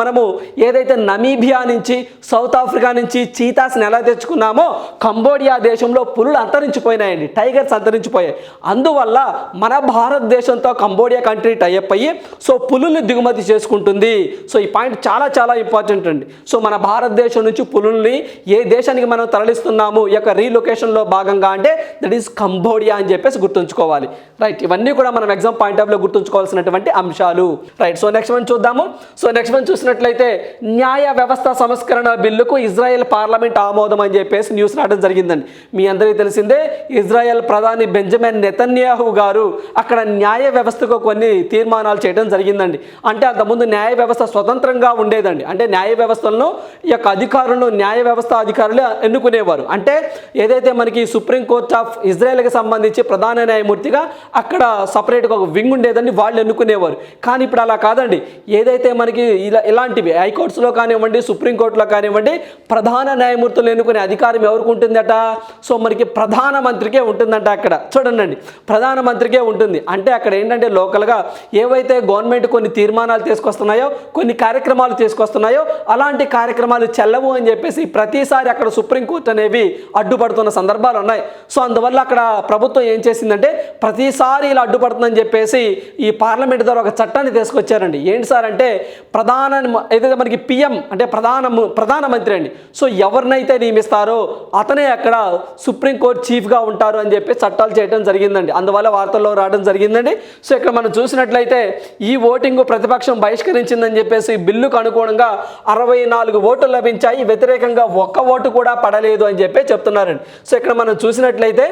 మనము ఏదైతే నమీబియా నుంచి సౌత్ ఆఫ్రికా నుంచి చీతాస్ని ఎలా తెచ్చుకున్నామో కంబోడియా దేశంలో పులులు అంతరించిపోయినాయండి, టైగర్స్ అంతరించిపోయాయి. అందువల్ల మన భారతదేశంతో కంబోడియా కంట్రీ టైఅప్ అయ్యి సో పులుల్ని దిగుమతి చేసుకుంటుంది. సో ఈ పాయింట్ చాలా ఇంపార్టెంట్ అండి. సో మన భారతదేశం నుంచి పులుల్ని ఏ దేశానికి మనం తరలిస్తున్నాము ఈ యొక్క రీలొకేషన్లో భాగంగా అంటే దట్ ఈస్ కంబోడియా అని చెప్పేసి గుర్తుంచుకోవాలి. రైట్, ఇవన్నీ కూడా మనం ఎగ్జామ్ పాయింట్ ఆఫ్ లో గుర్తుంచుకోవాల్సినటువంటి అంశాలు. రైట్, సో నెక్స్ట్ వన్ చూద్దాము. సో నెక్స్ట్ వన్ చూసినట్లయితే న్యాయ వ్యవస్థ సంస్కరణ బిల్లుకు ఇజ్రాయెల్ పార్లమెంట్ ఆమోదం అని చెప్పేసి న్యూస్ రావడం జరిగిందండి. మీ అందరికీ తెలిసిందే ఇజ్రాయెల్ ప్రధాని బెంజమిన్ నెతన్యాహు గారు అక్కడ న్యాయ వ్యవస్థకు కొన్ని తీర్మానాలు చేయడం జరిగిందండి. అంటే అంతకుముందు న్యాయ వ్యవస్థ స్వతంత్రంగా ఉండేదండి. అంటే న్యాయ వ్యవస్థలను ఈ యొక్క అధికారులను న్యాయ వ్యవస్థ అధికారులు ఎన్నుకునేవారు. అంటే ఏదైతే మనకి సుప్రీం కోర్ట్ ఆఫ్ ఇజ్రాయెల్కి సంబంధించి ప్రధాన న్యాయమూర్తిగా అక్కడ సపరేట్గా ఒక వింగ్ ఉండేదండి, వాళ్ళు ఎన్నుకునేవారు. కానీ ఇప్పుడు అలా కాదండి. ఏదైతే మనకి ఇలాంటివి హైకోర్ట్స్లో కానివ్వండి, సుప్రీంకోర్టులో కానివ్వండి ప్రధాన న్యాయమూర్తులు ఎన్నుకునే అధికారం ఎవరికి ఉంటుందట? సో మనకి ప్రధానమంత్రికే ఉంటుందంట. అక్కడ చూడండి, ప్రధానమంత్రికే ఉంటుంది. అంటే అక్కడ ఏంటంటే లోకల్గా ఏవైతే గవర్నమెంట్ కొన్ని తీర్మానాలు తీసుకొస్తున్నాయో, కొన్ని కార్యక్రమాలు తీసుకొస్తున్నాయో అలాంటి కార్యక్రమాలు చెల్లవు అని చెప్పేసి ప్రతిసారి అక్కడ సుప్రీంకోర్టు అనేవి అడ్డుపడుతున్న సందర్భాలు ఉన్నాయి. సో అందువల్ల అక్కడ ప్రభుత్వం ఏం చేసిందంటే ప్రతిసారి ఇలా అడ్డుపడుతుందని చెప్పేసి ఈ పార్లమెంట్ ద్వారా ఒక చట్టాన్ని తీసుకొచ్చారండి. ఏంటి సార్ అంటే ఏదైతే మనకి పిఎం అంటే ప్రధానమంత్రి అండి. సో ఎవరినైతే నియమిస్తారో అతనే అక్కడ సుప్రీంకోర్టు చీఫ్గా ఉంటారు అని చెప్పి చట్టాలు చేయడం జరిగిందండి. అందువల్ల వార్తల్లో రావడం జరిగిందండి. సో ఇక్కడ మనం చూసినట్లయితే ఈ ఓటింగ్ ప్రతిపక్షం బహిష్కరించిందని చెప్పేసి బిల్లుకు అనుగుణంగా 64 ఓట్లు లభించాయి, వ్యతిరేకంగా ఒక్క ఓటు కూడా పడలేదు అని చెప్పి చెప్తున్నారండి. సో ఇక్కడ మనం చూసినట్లయితే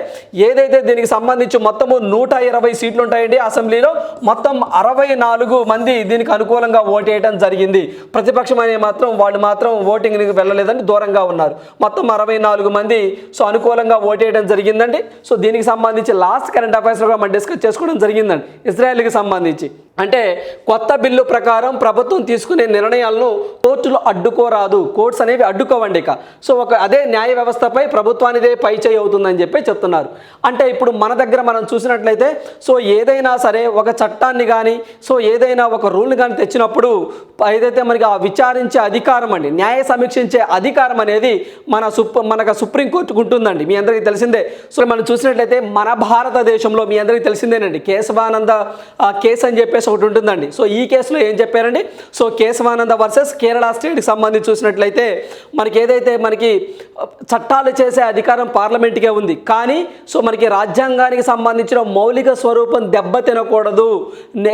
ఏదైతే దీనికి సంబంధించి మొత్తము 120 సీట్లు ఉంటాయండి అసెంబ్లీలో, మొత్తం 64 మంది దీనికి అనుకూలంగా ఓటు వేయడం జరిగింది. ప్రతిపక్షం అనే వాళ్ళు మాత్రం ఓటింగ్కి వెళ్ళలేదని దూరంగా ఉన్నారు. మొత్తం 64 మంది సో అనుకూలంగా ఓటు వేయడం జరిగిందండి. సో దీనికి సంబంధించి లాస్ట్ కరెంట్ అఫైర్స్లో కూడా మనం డిస్కస్ చేసుకోవడం జరిగిందండి. ఇజ్రాయెల్కి సంబంధించి అంటే కొత్త బిల్లు ప్రకారం ప్రభుత్వం తీసుకునే నిర్ణయాలను కోర్టులు అడ్డుకోరాదు, కోర్ట్స్ అనేవి అడ్డుకోవండి ఇక. సో అదే న్యాయ వ్యవస్థపై ప్రభుత్వానిదే పై చేయి అవుతుందని చెప్పి చెప్తున్నారు. అంటే ఇప్పుడు మన దగ్గర మనం చూసినట్లయితే సో ఏదైనా సరే ఒక చట్టాన్ని కానీ సో ఏదైనా ఒక రూల్ని కానీ తెచ్చినప్పుడు ఏదైతే మనకి ఆ విచారించే అధికారం అండి, న్యాయ సమీక్షించే అధికారం అనేది మనకు సుప్రీంకోర్టుకు ఉంటుందండి. మీ అందరికీ తెలిసిందే. సో మనం చూసినట్లయితే మన భారతదేశంలో మీ అందరికీ తెలిసిందేనండి కేశవానంద కేసు అని చెప్పేసి ఒకటి ఉంటుందండి. సో ఈ కేసులో ఏం చెప్పారండి? సో కేశవానంద వర్సెస్ కేరళ స్టేట్కి సంబంధించి చూసినట్లయితే మనకి ఏదైతే మనకి చట్టాలు చేసే అధికారం పార్లమెంట్కే ఉంది, కానీ సో మనకి రాజ్యాంగానికి సంబంధించిన మౌలిక స్వరూపం దెబ్బతినకూడదు,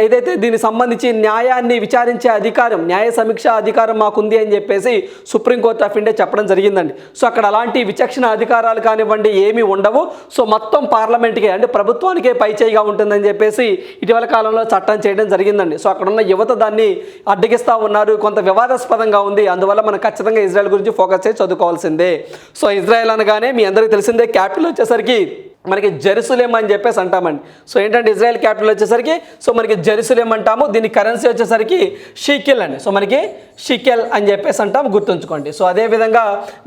ఏదైతే దీనికి సంబంధించి న్యాయాన్ని విచారించే అధికారం, న్యాయ సమీక్ష అధికారం మాకుంది అని చెప్పేసి సుప్రీంకోర్టు ఆఫ్ ఇండియా చెప్పడం జరిగిందండి. సో అక్కడ అలాంటి విచక్షణ అధికారాలు కానివ్వండి ఏమీ ఉండవు. సో మొత్తం పార్లమెంట్కే అంటే ప్రభుత్వానికే పైచేయిగా ఉంటుందని చెప్పేసి ఇటీవల కాలంలో చట్టం చేయడం జరిగిందండి. సో అక్కడ ఉన్న యువత దాన్ని అడ్డగిస్తూ ఉన్నారు, కొంత వివాదాస్పదంగా ఉంది. అందువల్ల మనం ఖచ్చితంగా ఇజ్రాయెల్ గురించి ఫోకస్ చేసి చదువుకోవాల్సిందే. సో ఇజ్రాయెల్ అనగానే మీ అందరికీ తెలిసిందే క్యాపిటల్ వచ్చేసరికి మనకి జెరూసలేం అని చెప్పేసి అంటామండి. సో ఏంటంటే ఇజ్రాయెల్ క్యాపిటల్ వచ్చేసరికి సో మనకి జెరూసలేం అంటాము. దీని కరెన్సీ వచ్చేసరికి షీకెల్ అండి. సో మనకి షీకెల్ అని చెప్పేసి అంటాము, గుర్తుంచుకోండి. సో అదేవిధంగా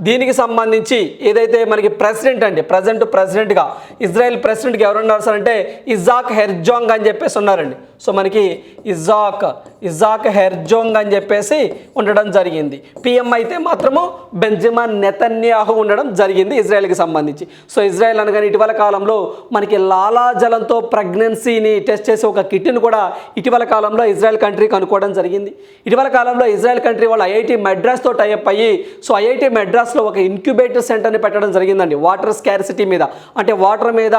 దీనికి సంబంధించి ఏదైతే మనకి ప్రెసిడెంట్ అండి, ప్రెసిడెంట్గా ఇజ్రాయెల్ ప్రెసిడెంట్గా ఎవరున్నారు సార్ అంటే ఇజాక్ హెర్జాంగ్ అని చెప్పేసి ఉన్నారండి. సో మనకి ఇజాక్ హెర్జోంగ్ అని చెప్పేసి ఉండడం జరిగింది. పిఎం అయితే మాత్రము బెంజమిన్ నెతన్యాహు ఉండడం జరిగింది ఇజ్రాయెల్కి సంబంధించి. సో ఇజ్రాయెల్ అనగానే ఇటీవల కాలంలో మనకి లాలాజలంతో ప్రెగ్నెన్సీని టెస్ట్ చేసే ఒక కిట్ను కూడా ఇటీవల కాలంలో ఇజ్రాయెల్ కంట్రీ కనుక్కోవడం జరిగింది. ఇటీవల కాలంలో ఇజ్రాయెల్ కంట్రీ వాళ్ళు ఐఐటి మెడ్రాస్తో టైఅప్ అయ్యి సో ఐఐటి మెడ్రాస్లో ఒక ఇంక్యుబేటర్ సెంటర్ని పెట్టడం జరిగిందండి వాటర్ స్కార్సిటీ మీద, అంటే వాటర్ మీద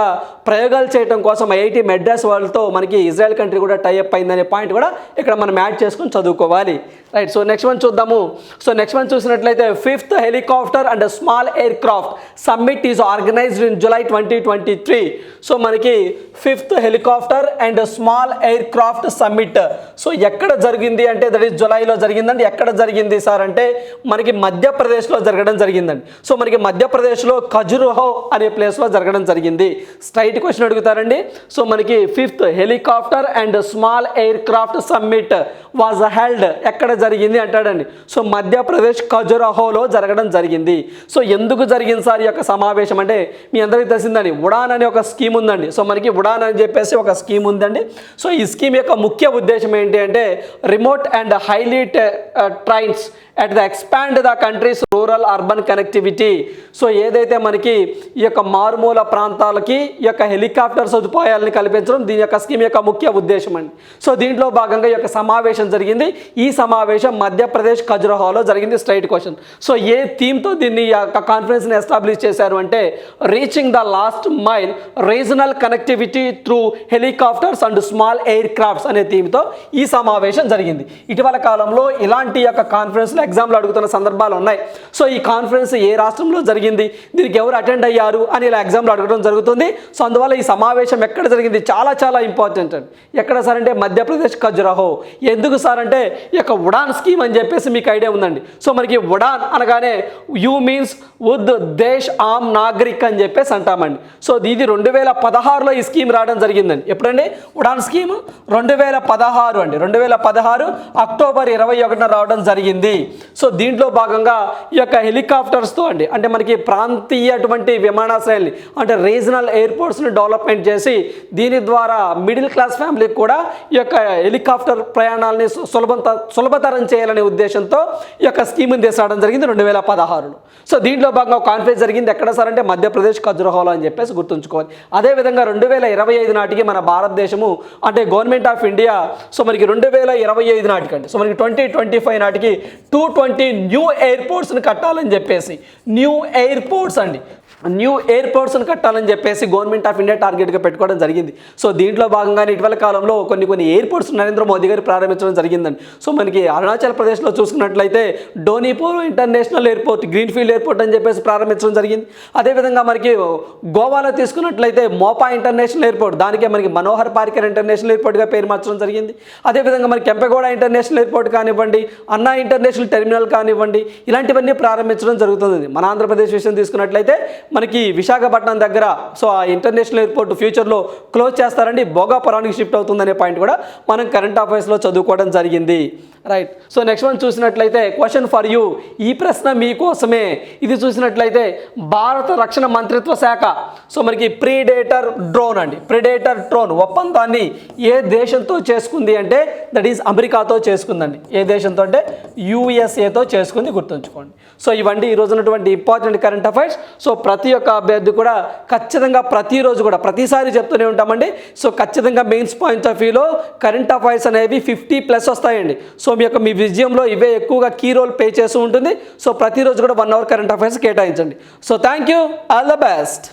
ప్రయోగాలు చేయడం కోసం ఐఐటి మెడ్రాస్ వాళ్ళతో మనకి ఇజ్రాయెల్ కంట్రీ కూడా టైఅప్ అయిందనే పాయింట్ కూడా ఇక్కడ మనం యాడ్ చేసుకొని చదువుకోవాలి. రైట్, సో నెక్స్ట్ వన్ చూద్దాము. సో నెక్స్ట్ వన్ చూసినట్లయితే 5th helicopter and small air craft summit is organised in July 2023. So మనకి 5th helicopter and small air craft summit so ఎక్కడ జరిగింది అంటే దట్ ఈస్ జూలైలో జరిగిందండి. ఎక్కడ జరిగింది సార్ అంటే మనకి మధ్యప్రదేశ్లో జరగడం జరిగిందండి. సో మనకి మధ్యప్రదేశ్లో ఖజురహో అనే ప్లేస్లో జరగడం జరిగింది. స్ట్రైట్ క్వశ్చన్ అడుగుతారండి. సో మనకి 5th helicopter and small air craft summit was held ఎక్కడ జరిగింది అంటాడండి. సో మధ్యప్రదేశ్ ఖజురహోలో జరగడం జరిగింది. సో ఎందుకు జరిగింది సార్ ఈ యొక్క సమావేశం అంటే మీ అందరికీ తెలిసిందండి, ఉడాన్ అనే ఒక స్కీమ్ ఉందండి. సో మనకి ఉడాన్ అని చెప్పేసి ఒక స్కీమ్ ఉందండి. సో ఈ స్కీమ్ యొక్క ముఖ్య ఉద్దేశం ఏంటి అంటే remote and highly trains at the expand the countries rural urban connectivity. So ఏదైతే మనకి ఈ యొక్క మారుమూల ప్రాంతాలకి ఈ యొక్క హెలికాప్టర్ సదుపాయాలను కల్పించడం దీని యొక్క స్కీమ్ యొక్క ముఖ్య ఉద్దేశం అండి. సో దీంట్లో భాగంగా ఈ యొక్క సమావేశం జరిగింది. ఈ సమావేశం మధ్యప్రదేశ్ ఖజురహోలో జరిగింది. Straight question. సో ఏ థీమ్తో దీన్ని ఈ యొక్క కాన్ఫరెన్స్ని ఎస్టాబ్లిష్ చేశారు అంటే reaching the last mile regional connectivity through helicopters and small air crafts అనే థీమ్తో ఈ సమావేశం జరిగింది. ఇటీవల కాలంలో ఇలాంటి యొక్క కాన్ఫరెన్స్లో ఎగ్జామ్లో అడుగుతున్న సందర్భాలు ఉన్నాయి. సో ఈ కాన్ఫరెన్స్ ఏ రాష్ట్రంలో జరిగింది, దీనికి ఎవరు అటెండ్ అయ్యారు అని ఇలా ఎగ్జామ్లో అడగడం జరుగుతుంది. సో అందువల్ల ఈ సమావేశం ఎక్కడ జరిగింది చాలా చాలా ఇంపార్టెంట్ అండి. ఎక్కడ సార్ అంటే మధ్యప్రదేశ్ ఖజురహో. ఎందుకు సార్ అంటే ఈ యొక్క ఉడాన్ స్కీమ్ అని చెప్పేసి మీకు ఐడియా ఉందండి. సో మనకి ఉడాన్ అనగానే యూ మీన్స్ ఉద్ దేశ్ ఆమ్ నాగరిక్ అని చెప్పేసి అంటామండి. సో ఇది 2016లో ఈ స్కీమ్ రావడం జరిగిందండి. ఎప్పుడండి ఉడాన్ స్కీమ్ 2016 అండి. 2016 అక్టోబర్ 21న రావడం జరిగింది. సో దీంట్లో భాగంగా ఈ యొక్క హెలికాప్టర్స్తో అండి అంటే మనకి ప్రాంతీయ అటువంటి విమానాశ్రయాల్ని అంటే రీజనల్ ఎయిర్పోర్ట్స్ని డెవలప్మెంట్ చేసి దీని ద్వారా మిడిల్ క్లాస్ ఫ్యామిలీకి కూడా ఈ యొక్క హెలికాప్టర్ ప్రయాణాలని సులభతరం చేయాలనే ఉద్దేశంతో ఈ యొక్క స్కీమ్ని తీసుకురావడం జరిగింది 2016లో. సో దీంట్లో భాగంగా కాన్ఫరెన్స్ జరిగింది ఎక్కడ సార్ అంటే మధ్యప్రదేశ్ ఖజురహోలో అని చెప్పేసి గుర్తుంచుకోవాలి. అదేవిధంగా 2025 నాటికి మన భారతదేశము అంటే గవర్నమెంట్ ఆఫ్ ఇండియా సో మనకి 2025 నాటికండి సో మనకి 2025 నాటికి 220 న్యూ ఎయిర్పోర్ట్స్ని కట్టాలని చెప్పేసి న్యూ ఎయిర్పోర్ట్స్ని కట్టాలని చెప్పేసి గవర్నమెంట్ ఆఫ్ ఇండియా టార్గెట్గా పెట్టుకోవడం జరిగింది. సో దీంట్లో భాగంగానే ఇటీవల కాలంలో కొన్ని ఎయిర్పోర్ట్స్ నరేంద్ర మోదీ గారు ప్రారంభించడం జరిగిందండి. సో మనకి అరుణాచల్ ప్రదేశ్లో చూసుకున్నట్లయితే డోనిపోర్ ఇంటర్నేషనల్ ఎయిర్పోర్ట్ గ్రీన్ఫీల్డ్ ఎయిర్పోర్ట్ అని చెప్పేసి ప్రారంభించడం జరిగింది. అదేవిధంగా మనకి గోవాలో తీసుకున్నట్లయితే మోపా ఇంటర్నేషనల్ ఎయిర్పోర్ట్ దానికే మనకి మనోహర్ పారికర్ ఇంటర్నేషనల్ ఎయిర్పోర్ట్గా పేరు మార్చడం జరిగింది. అదేవిధంగా మనకి కెంపెగౌడ ఇంటర్నేషనల్ ఎయిర్పోర్ట్ కానివ్వండి, అన్నా ఇంటర్నేషనల్ టెర్మినల్ కానివ్వండి, ఇలాంటివన్నీ ప్రారంభించడం జరుగుతుంది. మన ఆంధ్రప్రదేశ్ విషయం తీసుకున్నట్లయితే మనకి విశాఖపట్నం దగ్గర సో ఆ ఇంటర్నేషనల్ ఎయిర్పోర్ట్ ఫ్యూచర్లో క్లోజ్ చేస్తారండి, భోగాపురానికి షిఫ్ట్ అవుతుందనే పాయింట్ కూడా మనం కరెంట్ అఫైర్స్లో చదువుకోవడం జరిగింది. రైట్, సో నెక్స్ట్ వన్ చూసినట్లయితే క్వశ్చన్ ఫర్ యూ. ఈ ప్రశ్న మీకోసమే. ఇది చూసినట్లయితే భారత రక్షణ మంత్రిత్వ శాఖ సో మనకి ప్రీడేటర్ డ్రోన్ ఒప్పందాన్ని ఏ దేశంతో చేసుకుంది అంటే దట్ ఈస్ అమెరికాతో చేసుకుందండి. ఏ దేశంతో అంటే యూఎస్ఏతో చేసుకుంది, గుర్తుంచుకోండి. సో ఇవన్నీ ఈరోజు ఉన్నటువంటి ఇంపార్టెంట్ కరెంట్ అఫైర్స్. సో ప్రతి ఒక్క అభ్యర్థి కూడా ఖచ్చితంగా ప్రతిరోజు కూడా ప్రతిసారి చెప్తూనే ఉంటామండి. సో ఖచ్చితంగా మెయిన్స్ పాయింట్ ఆఫ్ వ్యూలో కరెంట్ అఫైర్స్ అనేవి 50+ వస్తాయండి. సో మీ విజయంలో ఇవే ఎక్కువగా కీ రోల్ ప్లే చేస్తూ ఉంటుంది. సో ప్రతిరోజు కూడా 1 అవర్ కరెంట్ అఫైర్స్ కేటాయించండి. So thank you, all the best.